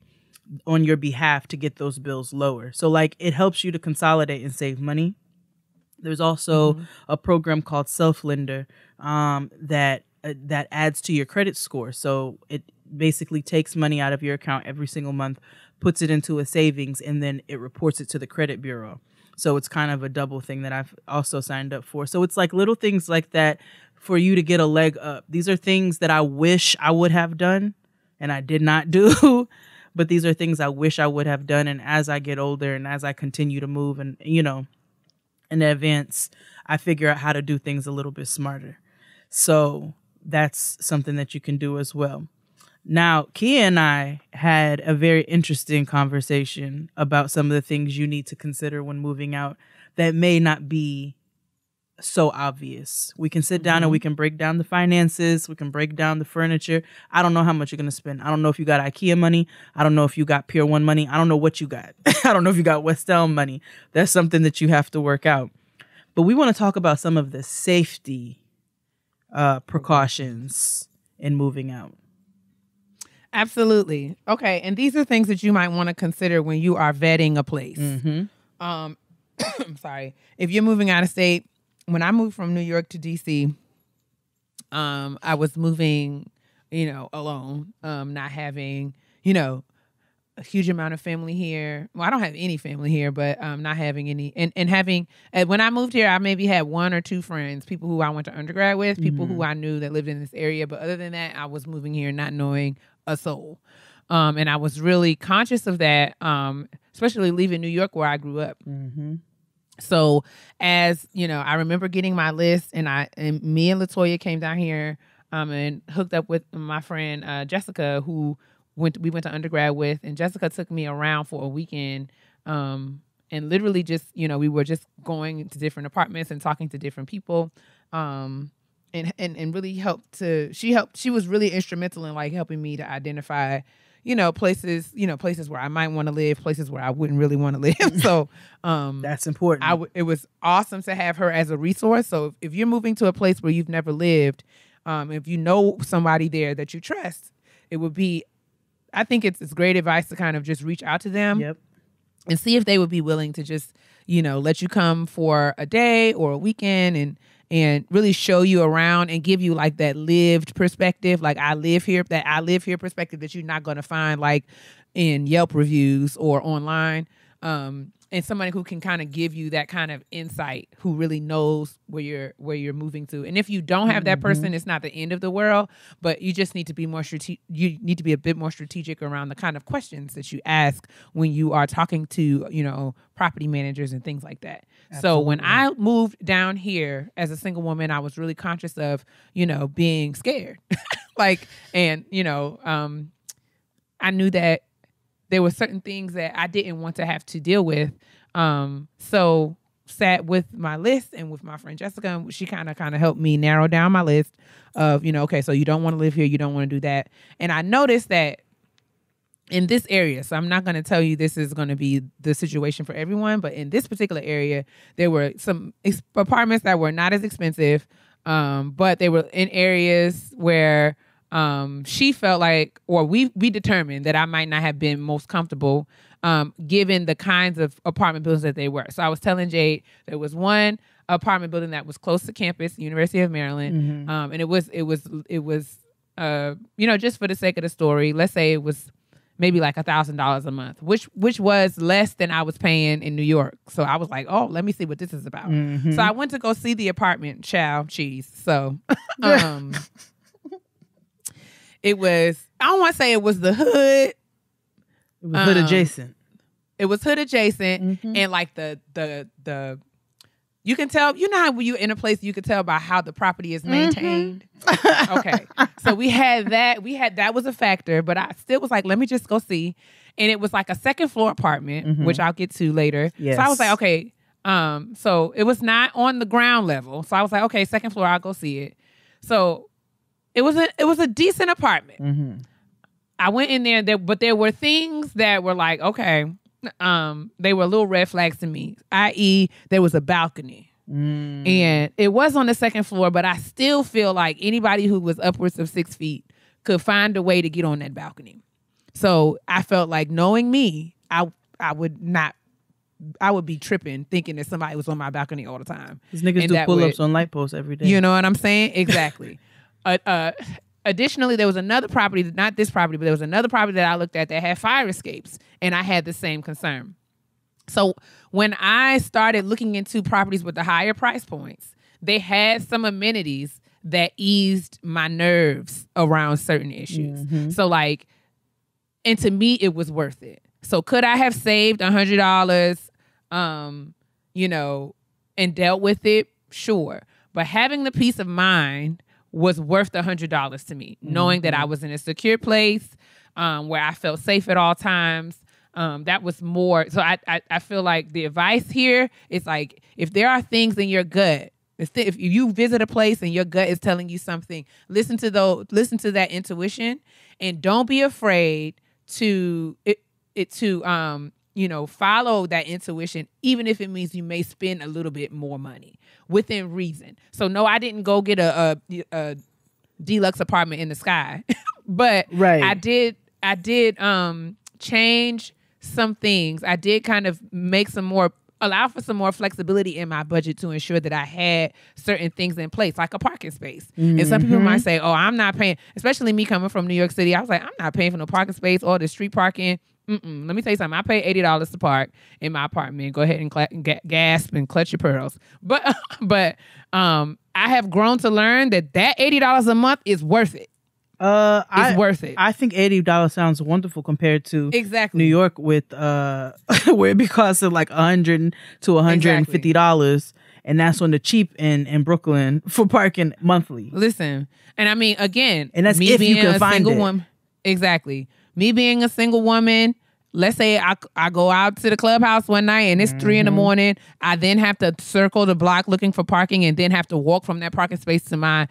on your behalf to get those bills lower. So like it helps you to consolidate and save money. There's also a program called Self-Lender that adds to your credit score. So it basically takes money out of your account every single month, puts it into a savings, and then it reports it to the credit bureau. So it's kind of a double thing that I've also signed up for. So it's like little things like that for you to get a leg up. These are things that I wish I would have done and I did not do, but these are things I wish I would have done. And as I get older and as I continue to move and, you know, in advance, I figure out how to do things a little bit smarter. So that's something that you can do as well. Now, Keia and I had a very interesting conversation about some of the things you need to consider when moving out that may not be so obvious. We can sit down and we can break down the finances. We can break down the furniture. I don't know how much you're going to spend. I don't know if you got IKEA money. I don't know if you got Pier 1 money. I don't know what you got. I don't know if you got West Elm money. That's something that you have to work out. But we want to talk about some of the safety precautions in moving out. Absolutely. Okay. And these are things that you might want to consider when you are vetting a place. I'm sorry. If you're moving out of state, when I moved from New York to DC, I was moving, alone, not having, a huge amount of family here. Well, I don't have any family here, but not having any. And having, when I moved here, I maybe had one or two friends, people who I went to undergrad with, people who I knew that lived in this area. But other than that, I was moving here not knowing a soul. And I was really conscious of that, especially leaving New York where I grew up. So as, I remember getting my list and me and LaToya came down here and hooked up with my friend Jessica, who we went to undergrad with, and Jessica took me around for a weekend and literally just, we were just going to different apartments and talking to different people and really she was really instrumental in like helping me to identify places where I might want to live, places where I wouldn't really want to live. So that's important. It was awesome to have her as a resource. So if you're moving to a place where you've never lived, if you know somebody there that you trust, I think it's great advice to kind of just reach out to them and see if they would be willing to just, let you come for a day or a weekend and really show you around and give you like that lived perspective, like I live here perspective that you're not going to find like in Yelp reviews or online. And somebody who can kind of give you that kind of insight, who really knows where you're moving to. And if you don't have that person, it's not the end of the world, but you just need to be more you need to be a bit more strategic around the kind of questions that you ask when you are talking to, property managers and things like that. Absolutely. So when I moved down here as a single woman, I was really conscious of, being scared. I knew that there were certain things that I didn't want to have to deal with. So sat with my list and with my friend Jessica, and she kind of helped me narrow down my list of, okay, so you don't want to live here, you don't want to do that. And I noticed that in this area, so I'm not going to tell you this is going to be the situation for everyone, but in this particular area, there were some apartments that were not as expensive, but they were in areas where she felt like, or we determined that I might not have been most comfortable given the kinds of apartment buildings that they were. So I was telling Jade there was one apartment building that was close to campus, University of Maryland, and it was just for the sake of the story, let's say it was maybe like $1,000 a month, which was less than I was paying in New York. So I was like, oh, let me see what this is about. So I went to go see the apartment, cheese. So it was, I don't want to say it was the hood. It was hood adjacent. It was hood adjacent. And like the you can tell, how when you're in a place, you can tell by how the property is maintained. Okay. So we had that was a factor, but I still was like, let me just go see. And it was like a second floor apartment, which I'll get to later. Yes. So I was like, okay. So it was not on the ground level. So I was like, okay, second floor, I'll go see it. So it was a decent apartment. I went in there, but there were things that were like, okay, they were little red flags to me, i.e. there was a balcony. And it was on the second floor, but I still feel like anybody who was upwards of 6 feet could find a way to get on that balcony. So I felt like, knowing me, I would be tripping thinking that somebody was on my balcony all the time. These niggas do pull-ups on light posts every day. You know what I'm saying? Exactly. Additionally, there was another property, not this property, but there was another property that I looked at that had fire escapes, and I had the same concern. So when I started looking into properties with the higher price points, they had some amenities that eased my nerves around certain issues. So like, and to me, it was worth it. So could I have saved $100, and dealt with it? Sure. But having the peace of mind was worth the $100 to me, knowing that I was in a secure place where I felt safe at all times. That was more. So I feel like the advice here is like, if there are things in your gut If you visit a place and your gut is telling you something, listen to that intuition, and don't be afraid to follow that intuition, even if it means you may spend a little bit more money within reason. So no, I didn't go get a deluxe apartment in the sky, but I did change some things. I did kind of allow for some more flexibility in my budget to ensure that I had certain things in place, like a parking space. Mm-hmm. And some people might say, oh, I'm not paying, especially me coming from New York City. I was like, I'm not paying for no parking space or the street parking. Let me tell you something. I pay $80 to park in my apartment. Go ahead and gasp and clutch your pearls. But I have grown to learn that $80 a month is worth it. It's worth it. I think $80 sounds wonderful compared to exactly New York with where it be costing like $100 to $150, and that's on the cheap in Brooklyn for parking monthly. Listen, and I mean again, and that's if you can find it. Woman, exactly. Me being a single woman, let's say I go out to the clubhouse one night and it's 3 a.m. I then have to circle the block looking for parking and then have to walk from that parking space to my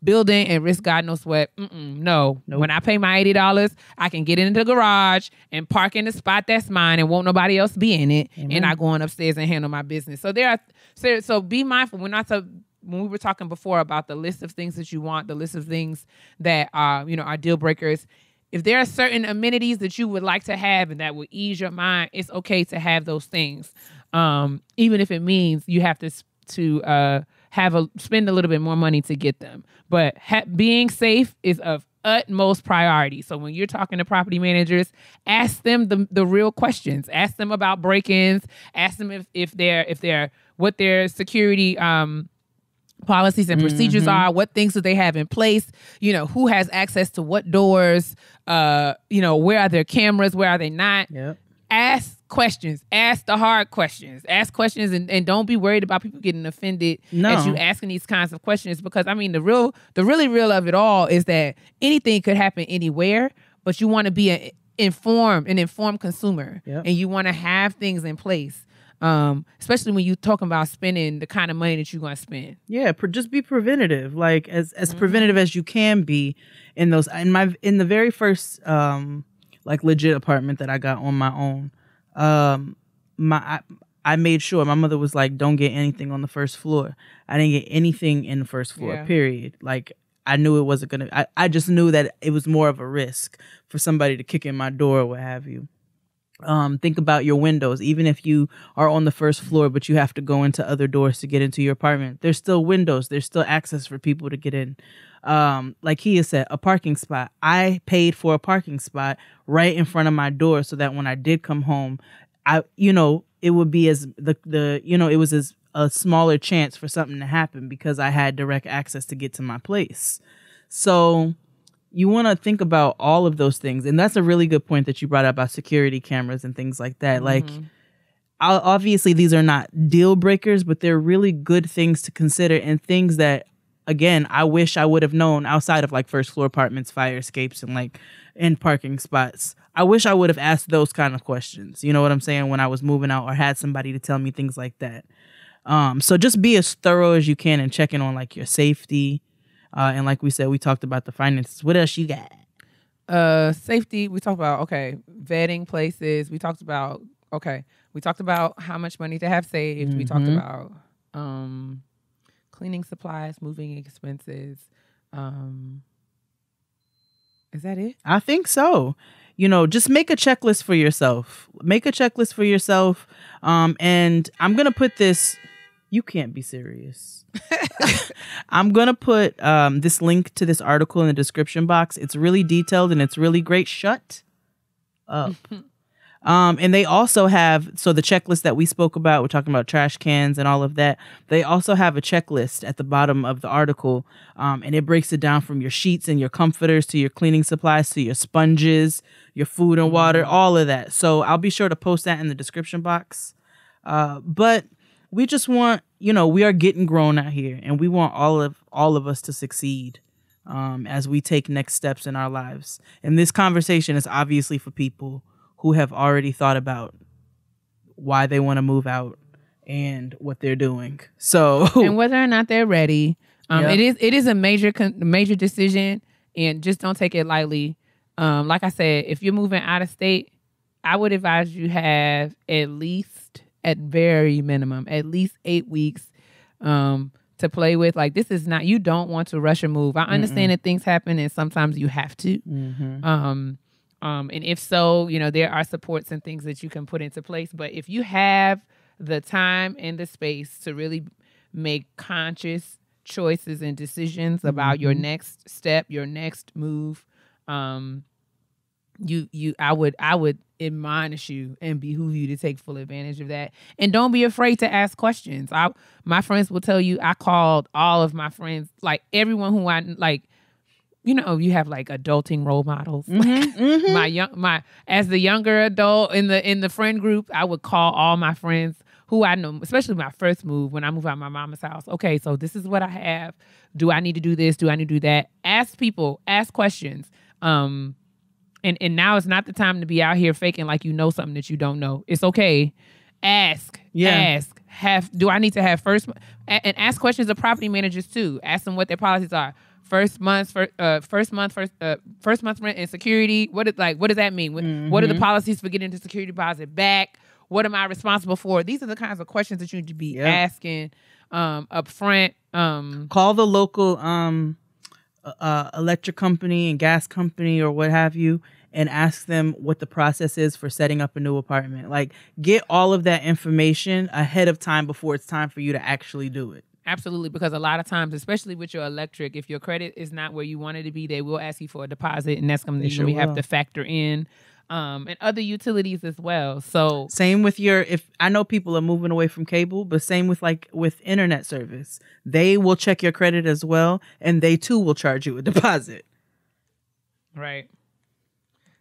building and risk God knows what. No. Nope. When I pay my $80, I can get into the garage and park in the spot that's mine and won't nobody else be in it. Amen. And I go on upstairs and handle my business. So be mindful. When we were talking before about the list of things that you want, the list of things that are deal breakers. If there are certain amenities that you would like to have and that would ease your mind, it's okay to have those things, even if it means you have to spend a little bit more money to get them. But being safe is of utmost priority. So when you're talking to property managers, ask them the real questions. Ask them about break-ins. Ask them what their security policies and procedures are, what things do they have in place, who has access to what doors, where are their cameras, where are they not. Yep. Ask questions, ask the hard questions, ask questions and don't be worried about people getting offended as you asking these kinds of questions, because I mean the really real of it all is that anything could happen anywhere, but you want to be an informed consumer. Yep. And you want to have things in place. Especially when you're talking about spending the kind of money that you're going to spend. Yeah, just be preventative, like as preventative as you can be in those. In the very first like legit apartment that I got on my own, I made sure my mother was like, don't get anything on the first floor. I didn't get anything in the first floor. Period. Like I knew it wasn't gonna. I just knew that it was more of a risk for somebody to kick in my door or what have you. Think about your windows. Even if you are on the first floor, but you have to go into other doors to get into your apartment, there's still windows. There's still access for people to get in. Like he has said, a parking spot. I paid for a parking spot right in front of my door so that when I did come home, it would be it was as a smaller chance for something to happen because I had direct access to get to my place. So you want to think about all of those things. And that's a really good point that you brought up about security cameras and things like that. Like, obviously, these are not deal breakers, but they're really good things to consider and things that, again, I wish I would have known outside of like first floor apartments, fire escapes, and like in parking spots. I wish I would have asked those kind of questions. You know what I'm saying? When I was moving out or had somebody to tell me things like that. So just be as thorough as you can and checking on like your safety. And like we said, we talked about the finances. What else you got? Safety. We talked about, vetting places. We talked about how much money to have saved. We talked about cleaning supplies, moving expenses. Is that it? I think so. Just make a checklist for yourself. And I'm going to put this. You can't be serious. I'm going to put this link to this article in the description box. It's really detailed and it's really great. Shut up. And they also have, so the checklist that we spoke about, we're talking about trash cans and all of that. They also have a checklist at the bottom of the article. And it breaks it down from your sheets and your comforters to your cleaning supplies to your sponges, your food and water, all of that. So I'll be sure to post that in the description box. But we just want, we are getting grown out here and we want all of us to succeed as we take next steps in our lives. And this conversation is obviously for people who have already thought about why they want to move out and what they're doing. So and whether or not they're ready, it is a major decision, and just don't take it lightly. Like I said, if you're moving out of state, I would advise you have at very minimum, at least 8 weeks to play with. Like, this is not, you don't want to rush a move. I understand that things happen and sometimes you have to. And if so, there are supports and things that you can put into place. But if you have the time and the space to really make conscious choices and decisions about your next step, your next move, I would admonish you and behoove you to take full advantage of that. And don't be afraid to ask questions. My friends will tell you, I called all of my friends, like everyone who I like. You have like adulting role models. As the younger adult in the friend group, I would call all my friends who I know, especially my first move when I move out of my mama's house. Okay, so this is what I have. Do I need to do this? Do I need to do that? Ask people, ask questions. And now is not the time to be out here faking like you know something that you don't know. It's okay. Ask. Do I need to have and ask questions of property managers too. Ask them what their policies are. First month rent and security. What does that mean? What are the policies for getting the security deposit back? What am I responsible for? These are the kinds of questions that you need to be asking up front. Call the local electric company and gas company or what have you, and ask them what the process is for setting up a new apartment. Like, get all of that information ahead of time before it's time for you to actually do it. Absolutely, because a lot of times, especially with your electric, if your credit is not where you want it to be, they will ask you for a deposit, and that's something that we have to factor in, and other utilities as well. So same with if I know people are moving away from cable, but same with internet service, they will check your credit as well, and they too will charge you a deposit. Right.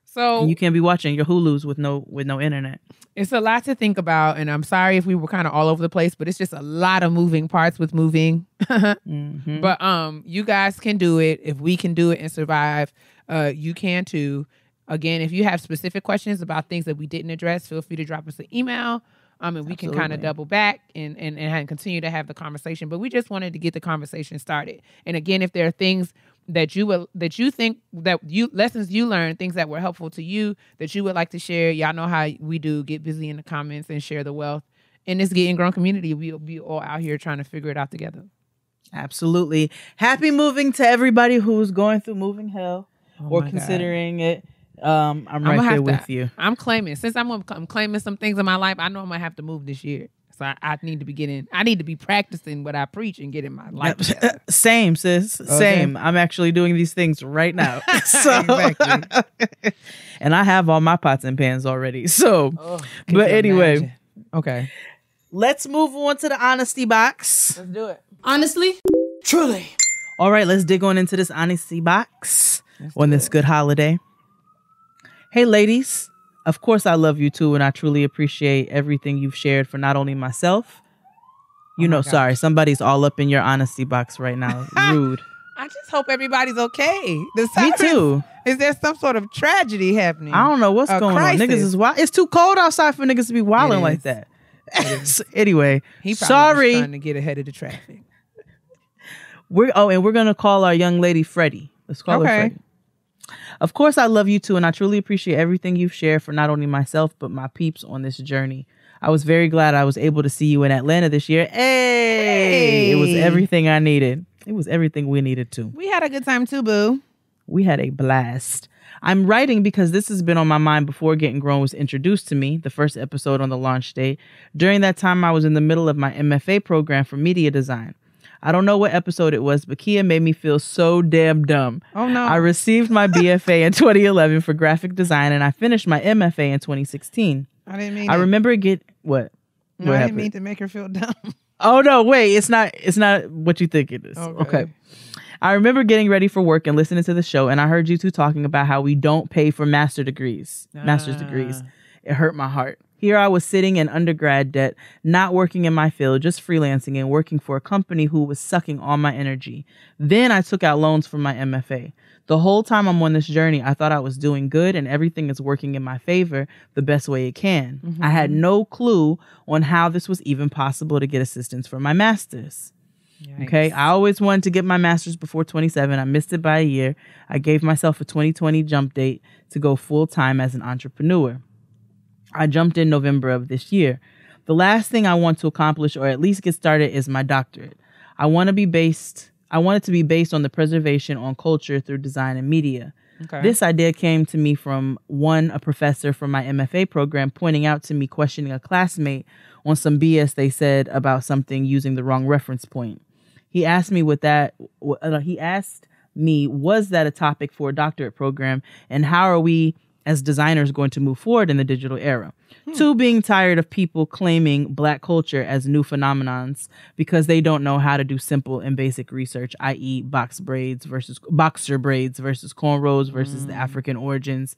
So and you can't be watching your Hulus with no internet. It's a lot to think about, and I'm sorry if we were kind of all over the place, but it's just a lot of moving parts with moving. But you guys can do it. If we can do it and survive, you can too. Again, if you have specific questions about things that we didn't address, feel free to drop us an email. And we can kind of double back and continue to have the conversation. But we just wanted to get the conversation started. And again, if there are things that lessons you learned, things that were helpful to you that you would like to share, y'all know how we do. Get busy in the comments and share the wealth. In this Getting Grown community, we'll be all out here trying to figure it out together. Absolutely. Happy moving to everybody who's going through moving hell or considering it. I'm right there with you. I'm claiming, since I'm claiming some things in my life, I know I'm going to have to move this year. So I need to be practicing what I preach and getting my life together. Same, sis. Okay. Same. I'm actually doing these things right now. Exactly. And I have all my pots and pans already. So, but anyway. Imagine? Okay. Let's move on to the honesty box. Let's do it. Honestly? Truly. All right, let's dig on into this honesty box on this good holiday. Hey, ladies. Of course, I love you too, and I truly appreciate everything you've shared for not only myself. Sorry, somebody's all up in your honesty box right now. Rude. I just hope everybody's okay. Me too. Is there some sort of tragedy happening? I don't know what's going on. Niggas is wild. It's too cold outside for niggas to be wilding like that. So, anyway, he probably was trying to get ahead of the traffic. We're gonna call our young lady Freddie. Let's call her Freddie. Of course, I love you too, and I truly appreciate everything you've shared for not only myself, but my peeps on this journey. I was very glad I was able to see you in Atlanta this year. Hey! It was everything I needed. It was everything we needed too. We had a good time too, boo. We had a blast. I'm writing because this has been on my mind before Getting Grown was introduced to me, the first episode on the launch date. During that time, I was in the middle of my MFA program for media design. I don't know what episode it was, but Keia made me feel so damn dumb. Oh, no. I received my BFA in 2011 for graphic design, and I finished my MFA in 2016. I didn't mean I remember what? No, I didn't mean to make her feel dumb. Oh, no, wait. It's not what you think it is. Okay. I remember getting ready for work and listening to the show, and I heard you two talking about how we don't pay for master's degrees. It hurt my heart. Here I was sitting in undergrad debt, not working in my field, just freelancing and working for a company who was sucking all my energy. Then I took out loans for my MFA. The whole time I'm on this journey, I thought I was doing good and everything is working in my favor the best way it can. I had no clue on how this was even possible to get assistance for my master's. Yikes. Okay, I always wanted to get my master's before 27. I missed it by a year. I gave myself a 2020 jump date to go full time as an entrepreneur. I jumped in November of this year. The last thing I want to accomplish or at least get started is my doctorate. I want it to be based on the preservation on culture through design and media. Okay. This idea came to me from a professor from my MFA program pointing out to me questioning a classmate on some BS they said about something using the wrong reference point. He asked me was that a topic for a doctorate program, and how are we as designers going to move forward in the digital era? 2, being tired of people claiming Black culture as new phenomenons because they don't know how to do simple and basic research, i.e. boxer braids versus cornrows versus the African origins.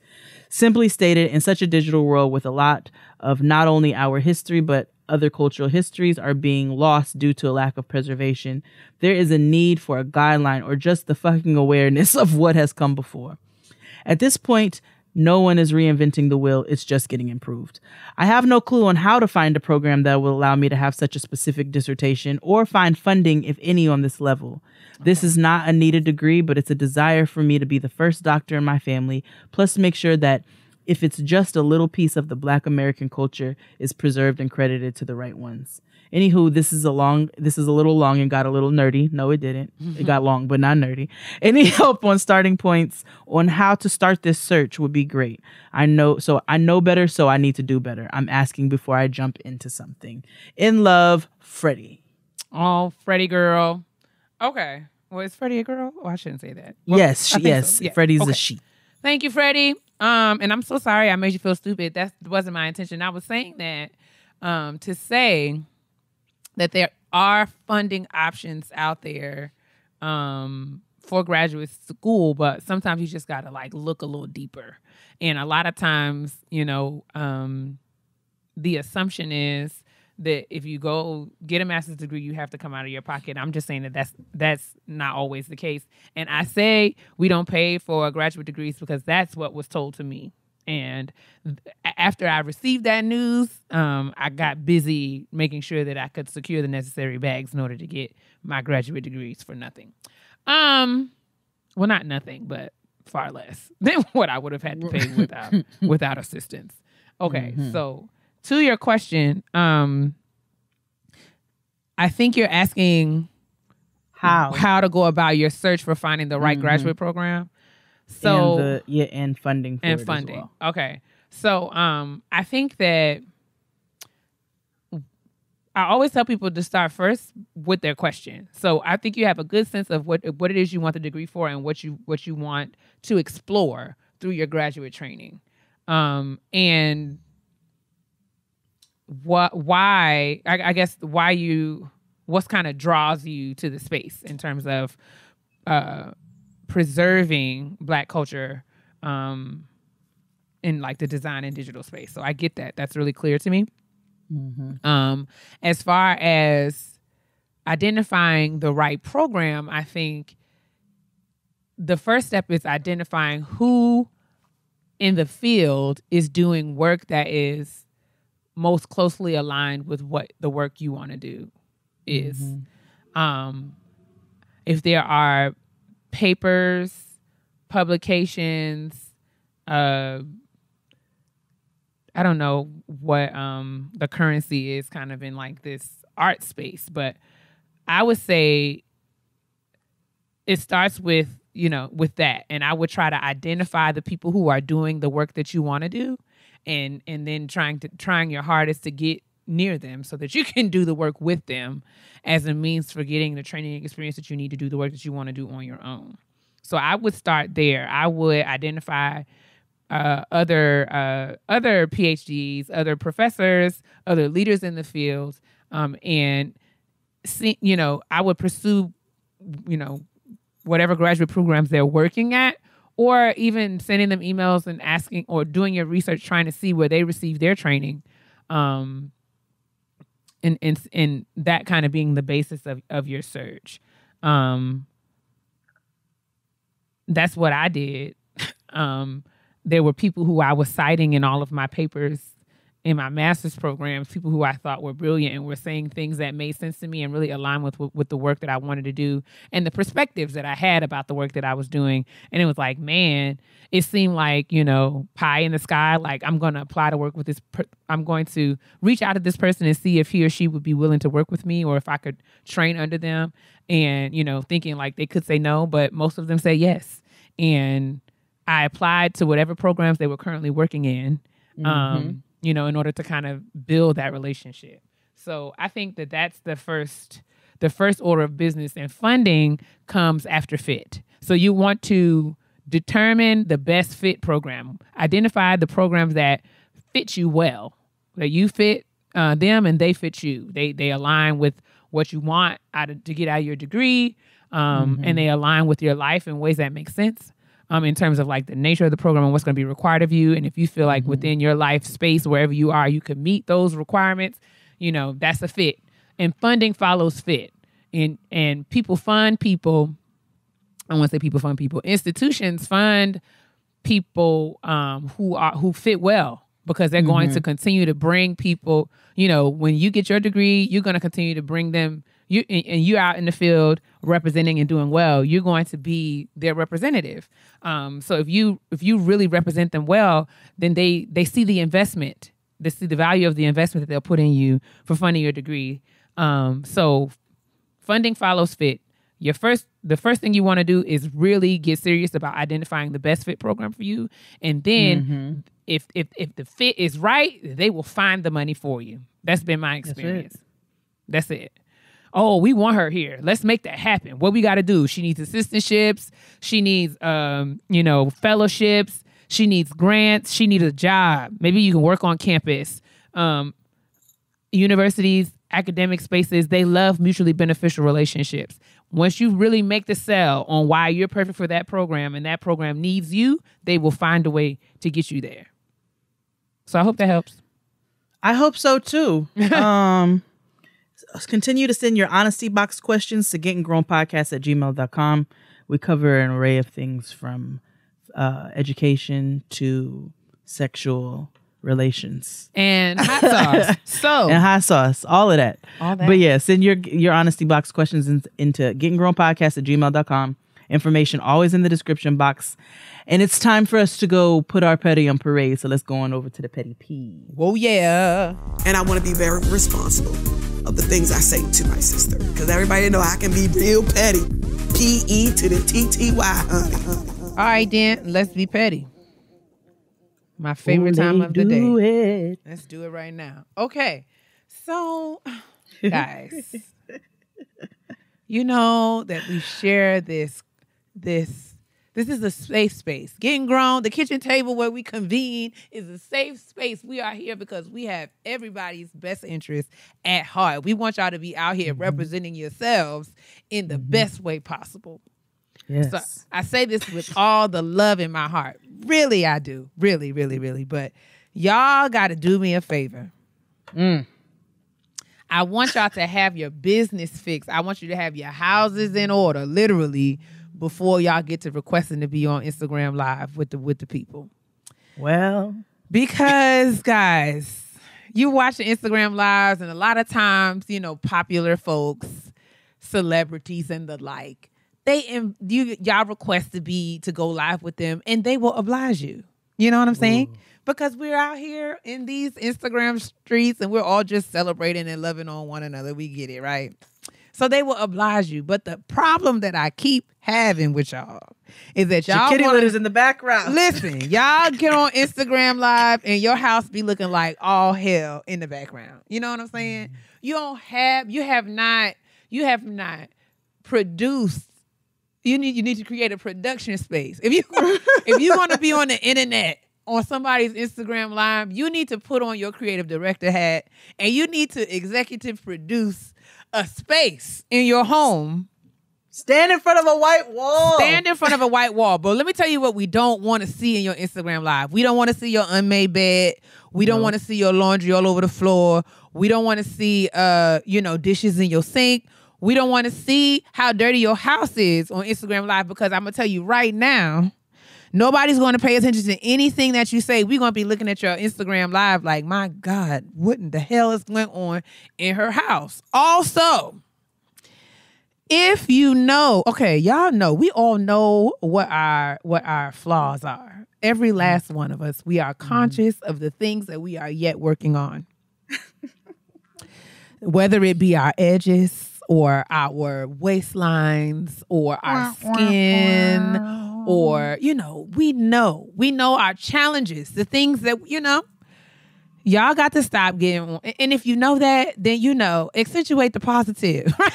Simply stated, in such a digital world with a lot of not only our history, but other cultural histories are being lost due to a lack of preservation, there is a need for a guideline or just the fucking awareness of what has come before. At this point, no one is reinventing the wheel. It's just getting improved. I have no clue on how to find a program that will allow me to have such a specific dissertation or find funding, if any, on this level. Okay. This is not a needed degree, but it's a desire for me to be the first doctor in my family, plus make sure that if it's just a little piece of the Black American culture is preserved and credited to the right ones. Anywho, this is a little long and got a little nerdy. No, it didn't. It got long, but not nerdy. Any help on starting points on how to start this search would be great. I know better, so I need to do better. I'm asking before I jump into something. In love, Freddie. Oh, Freddie girl. Okay. Well, is Freddie a girl? Oh, I shouldn't say that. Well, yes. So. Yeah. Freddie's a she. Thank you, Freddie. And I'm so sorry I made you feel stupid. That wasn't my intention. I was saying that to say that there are funding options out there for graduate school, but sometimes you just got to look a little deeper. And a lot of times, the assumption is that if you go get a master's degree, you have to come out of your pocket. I'm just saying that that's not always the case. And I say we don't pay for graduate degrees because that's what was told to me. And after I received that news, I got busy making sure that I could secure the necessary bags in order to get my graduate degrees for nothing. Well, not nothing, but far less than what I would have had to pay without assistance. Okay, so to your question, I think you're asking how to go about your search for finding the right graduate program. So and funding for and it funding. As well. Okay. So I think that I always tell people to start first with their question. So I think you have a good sense of what it is you want the degree for and what you want to explore through your graduate training. And what kind of draws you to the space in terms of preserving Black culture in the design and digital space. So I get that. That's really clear to me. As far as identifying the right program, I think the first step is identifying who in the field is doing work that is most closely aligned with what the work you want to do is. If there are papers, publications, I don't know what the currency is kind of in this art space, but I would say it starts with that. And I would try to identify the people who are doing the work that you want to do and then trying your hardest to get near them so that you can do the work with them as a means for getting the training experience that you need to do the work that you want to do on your own. So I would start there. I would identify other PhDs, other professors, other leaders in the field, and see, I would pursue, whatever graduate programs they're working at, or even sending them emails and asking or doing your research, trying to see where they receive their training, And that kind of being the basis of your search. That's what I did. There were people who I was citing in all of my papers in my master's programs, people who I thought were brilliant and were saying things that made sense to me and really aligned with the work that I wanted to do and the perspectives that I had about the work that I was doing. And it was like, man, it seemed like, pie in the sky. Like, I'm going to apply to work with this. I'm going to reach out to this person and see if he or she would be willing to work with me or if I could train under them. And, thinking like they could say no, but most of them say yes. And I applied to whatever programs they were currently working in. In order to kind of build that relationship. So I think that that's the first order of business, and funding comes after fit. So you want to determine the best fit program. Identify the programs that fit you well, that you fit them and they fit you. They align with what you want to get out of your degree, and they align with your life in ways that make sense. In terms of like the nature of the program and what's going to be required of you. And if you feel like within your life space, wherever you are, you can meet those requirements, that's a fit. And funding follows fit. And people fund people. I want to say people fund people. Institutions fund people who fit well, because they're going to continue to bring people, when you get your degree, you're going to continue to bring them. You're out in the field representing and doing well, you're going to be their representative. So if you really represent them well, then they see the investment. They see the value of the investment that they'll put in you for funding your degree. So funding follows fit. The first thing you want to do is really get serious about identifying the best fit program for you. And then if the fit is right, they will find the money for you. That's been my experience. That's it. Oh, we want her here. Let's make that happen. What we got to do? She needs assistantships. She needs, fellowships. She needs grants. She needs a job. Maybe you can work on campus. Universities, academic spaces, they love mutually beneficial relationships. Once you really make the sell on why you're perfect for that program and that program needs you, they will find a way to get you there. So I hope that helps. I hope so too. Continue to send your honesty box questions to gettinggrownpodcast@gmail.com. We cover an array of things from education to sexual relations and hot sauce. And hot sauce, all of that. But yeah, send your honesty box questions into gettinggrownpodcast@gmail.com. Information always in the description box. And it's time for us to go put our petty on parade. So let's go on over to the petty P. Whoa, yeah. And I want to be very responsible of the things I say to my sister, because everybody know I can be real petty. P-E to the T-T-Y, honey. All right, then, let's be petty. My favorite time of the day. Let's do it right now. Okay. So, guys, you know that we share this is a safe space. Getting Grown, the kitchen table where we convene, is a safe space. We are here because we have everybody's best interest at heart. We want y'all to be out here representing yourselves in the best way possible. Yes. So I say this with all the love in my heart. Really, I do. Really, really, really. But y'all got to do me a favor. I want y'all to have your business fixed. I want you to have your houses in order, literally, before y'all get to requesting to be on Instagram Live with the people. Well, because guys, you watch the Instagram Lives, and a lot of times, popular folks, celebrities and the like, y'all request to go live with them, and they will oblige you. You know what I'm saying? Ooh. Because we're out here in these Instagram streets, and we're all just celebrating and loving on one another. We get it, right? So they will oblige you. But the problem that I keep having with y'all is that y'all kitty litters in the background. Listen, y'all get on Instagram Live and your house be looking like all hell in the background. You know what I'm saying? You have not produced. You need to create a production space. If you want to be on the internet on somebody's Instagram Live, you need to put on your creative director hat, and you need to executive produce a space in your home. Stand in front of a white wall. Stand in front of a white wall. But let me tell you what we don't want to see in your Instagram Live. We don't want to see your unmade bed. We don't want to see your laundry all over the floor. We don't want to see, dishes in your sink. We don't want to see how dirty your house is on Instagram Live, because I'm going to tell you right now, nobody's going to pay attention to anything that you say. We're going to be looking at your Instagram Live like, my God, what in the hell is going on in her house? Also, if you know, okay, y'all know, we all know what our flaws are. Every last one of us, we are conscious of the things that we are yet working on. Whether it be our edges or our waistlines or our skin or, we know our challenges, the things that, y'all got to stop getting on. And if you know that, then, accentuate the positive, right?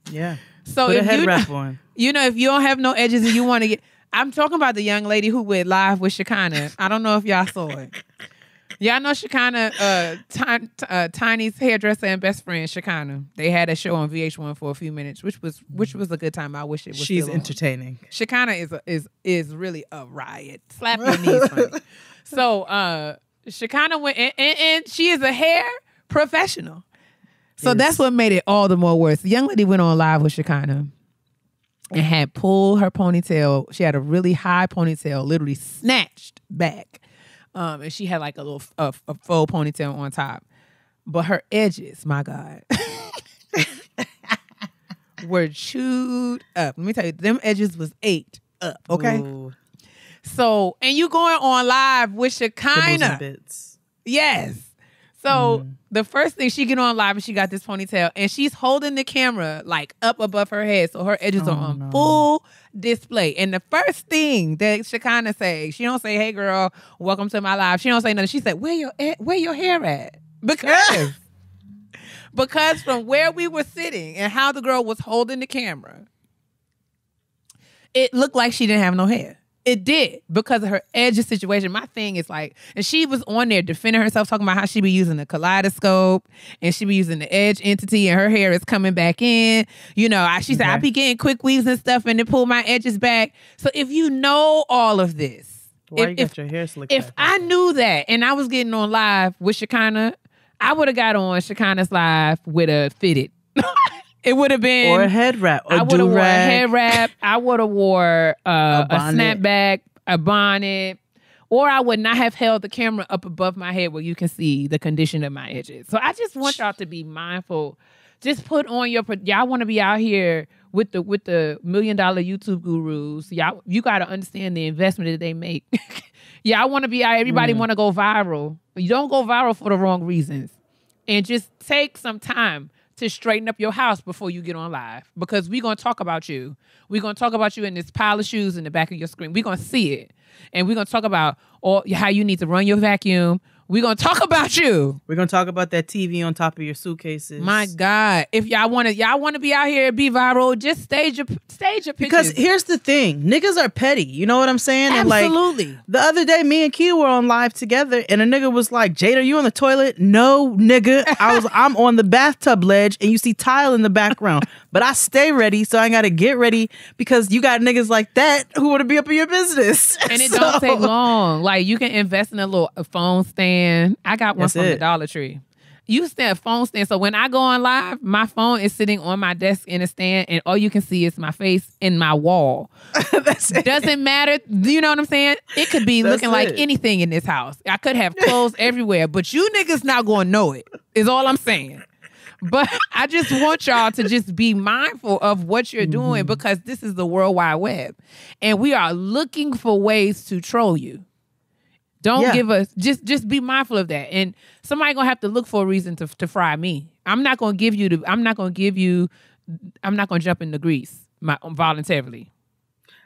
Yeah. So put if a head wrap on. If you don't have no edges and you want to get, I'm talking about the young lady who went live with Shekinah. I don't know if y'all saw it. Y'all know Shekinah, Tiny's hairdresser and best friend, Shekinah. They had a show on VH1 for a few minutes, which was a good time. I wish it was. She's still entertaining. On. Shekinah is really a riot. Slap your knees, honey. So Shekinah went and she is a hair professional. So that's what made it all the more worse. The young lady went on live with Shekinah and had pulled her ponytail. She had a really high ponytail, literally snatched back. And she had like a little a faux ponytail on top. But her edges, my God, were chewed up. Let me tell you, them edges was ate up, okay? Ooh. So, and you going on live with Shekinah. Bits. Yes. So the first thing, she get on live and she got this ponytail and she's holding the camera like up above her head. So her edges are on full display. And the first thing that Shekinah say, she don't say, "Hey girl, welcome to my live." She don't say nothing. She said, where your hair at? Because from where we were sitting and how the girl was holding the camera, it looked like she didn't have no hair. It did, because of her edges situation. My thing is like, and she was on there defending herself, talking about how she be using the kaleidoscope and she be using the edge entity and her hair is coming back in. She said, I be getting quick weaves and stuff and it pull my edges back. So if you know all of this, why you got your hair slicked if I knew that and I was getting on live with Shekinah, I would have got on Shekinah's live with a fitted. It would have been... Or a head wrap. I would have wore a head wrap. I would have wore a snapback, a bonnet. Or I would not have held the camera up above my head where you can see the condition of my edges. So I just want y'all to be mindful. Just put on your... Y'all want to be out here with the $1 million YouTube gurus. You got to understand the investment that they make. Y'all want to be out... Everybody want to go viral. You don't go viral for the wrong reasons. And just take some time to straighten up your house before you get on live, because we're going to talk about you. We're going to talk about you in this pile of shoes in the back of your screen. We're going to see it. And we're going to talk about how you need to run your vacuum. We're going to talk about you. We're going to talk about that TV on top of your suitcases. My God. If y'all want to be out here and be viral, just stage your pictures. Because here's the thing. Niggas are petty. You know what I'm saying? Absolutely. And the other day, me and Keia were on live together and a nigga was like, "Jade, are you on the toilet?" "No, nigga. I'm on the bathtub ledge and you see tile in the background. But I stay ready, so I got to get ready because you got niggas like that who want to be up in your business." And it don't take long. Like, you can invest in a phone stand. I got one from the Dollar Tree. You stand phone stand. So when I go on live, my phone is sitting on my desk in a stand, and all you can see is my face in my wall. Doesn't matter. Do you know what I'm saying? It could be looking like anything in this house. I could have clothes everywhere, but you niggas not gonna know it, is all I'm saying. But I just want y'all to just be mindful of what you're doing, because this is the World Wide Web, and we are looking for ways to troll you. Don't give us, just be mindful of that. And somebody gonna have to look for a reason to fry me. I'm not gonna jump in the grease voluntarily.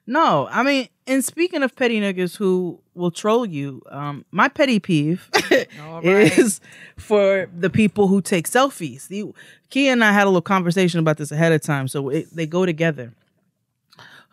No, I mean, and speaking of petty niggas who will troll you, my petty peeve is for the people who take selfies. Keia and I had a little conversation about this ahead of time, so they go together.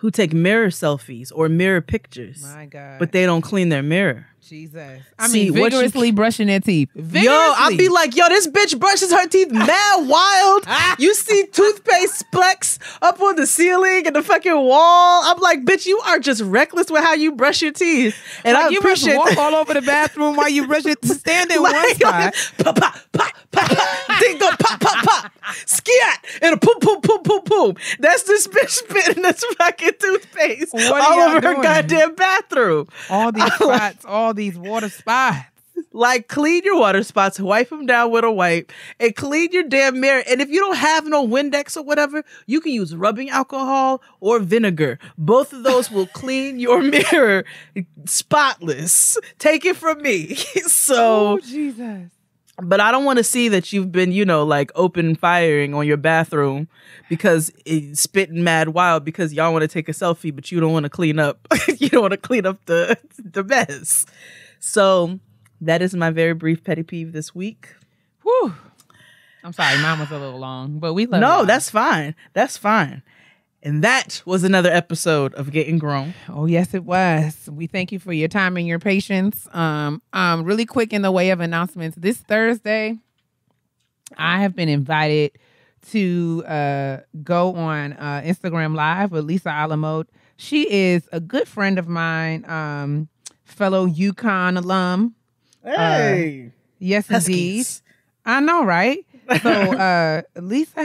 who take mirror selfies or mirror pictures. My God. But they don't clean their mirror. Jesus. I mean, vigorously brushing their teeth. Yo, I'll be like, yo, this bitch brushes her teeth mad wild. You see toothpaste splecks up on the ceiling and the fucking wall. I'm like, bitch, you are just reckless with how you brush your teeth. And like I appreciate you must walk all over the bathroom while you brush it. Stand in one spot. Pop, pop, pop, pop, pop. Dingo, pop, pop, pop. Scat. And a poop, poop, poop, poop, poop. That's this bitch spitting this fucking toothpaste all over her goddamn bathroom. All these spots, all these water spots. Like, clean your water spots, wipe them down with a wipe, and clean your damn mirror. And if you don't have no Windex or whatever, you can use rubbing alcohol or vinegar. Both of those will clean your mirror spotless. Take it from me. So, oh, Jesus. But I don't want to see that you've been, you know, like open firing on your bathroom because it's spitting mad wild because y'all want to take a selfie, but you don't want to clean up. You don't want to clean up the mess. So that is my very brief petty peeve this week. Whew. I'm sorry, mine was a little long, but we love it. No, that's fine. That's fine. And that was another episode of Getting Grown. Oh, yes, it was. We thank you for your time and your patience. Really quick in the way of announcements. This Thursday, I have been invited to go on Instagram Live with Lisa Alamode. She is a good friend of mine, fellow UConn alum. Hey. Yes, Huskies. indeed. I know, right? So Lisa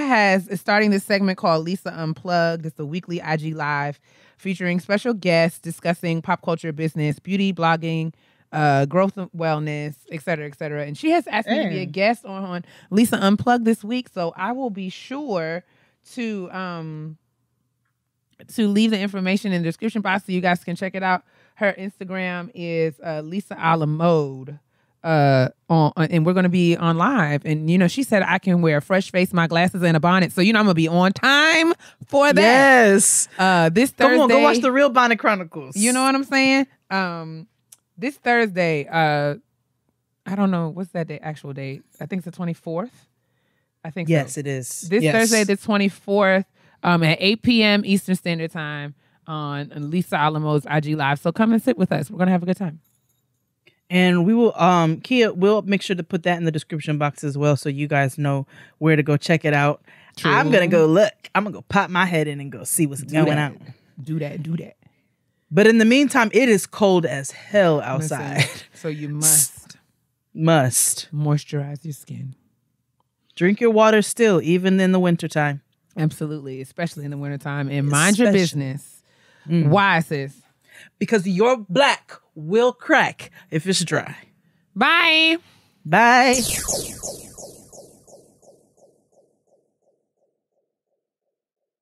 is starting this segment called Lisa Unplugged. It's a weekly IG Live featuring special guests discussing pop culture, business, beauty, blogging, growth and wellness, et cetera, et cetera. And she has asked me to be a guest on Lisa Unplugged this week. So I will be sure to leave the information in the description box so you guys can check it out. Her Instagram is Lisa Alamode. And we're going to be on live. And, you know, she said I can wear a fresh face, my glasses, and a bonnet. So, you know, I'm going to be on time for that. Yes. This Thursday. Come on, go watch the Real Bonnet Chronicles. You know what I'm saying? This Thursday, I don't know. What's that day? Actual date? I think it's the 24th. I think yes, so. It is. This Thursday, the 24th, at 8 p.m. Eastern Standard Time on Lisa Alamode's IG Live. So come and sit with us. We're going to have a good time. And we will, Keia, we'll make sure to put that in the description box as well so you guys know where to go check it out. True. I'm going to go look. I'm going to go pop my head in and go see what's going on. Do that. But in the meantime, it is cold as hell outside. So you must moisturize your skin. Drink your water still, even in the wintertime. Absolutely, especially in the wintertime. And mind your business. Why, sis? Because your black will crack if it's dry. Bye. Bye.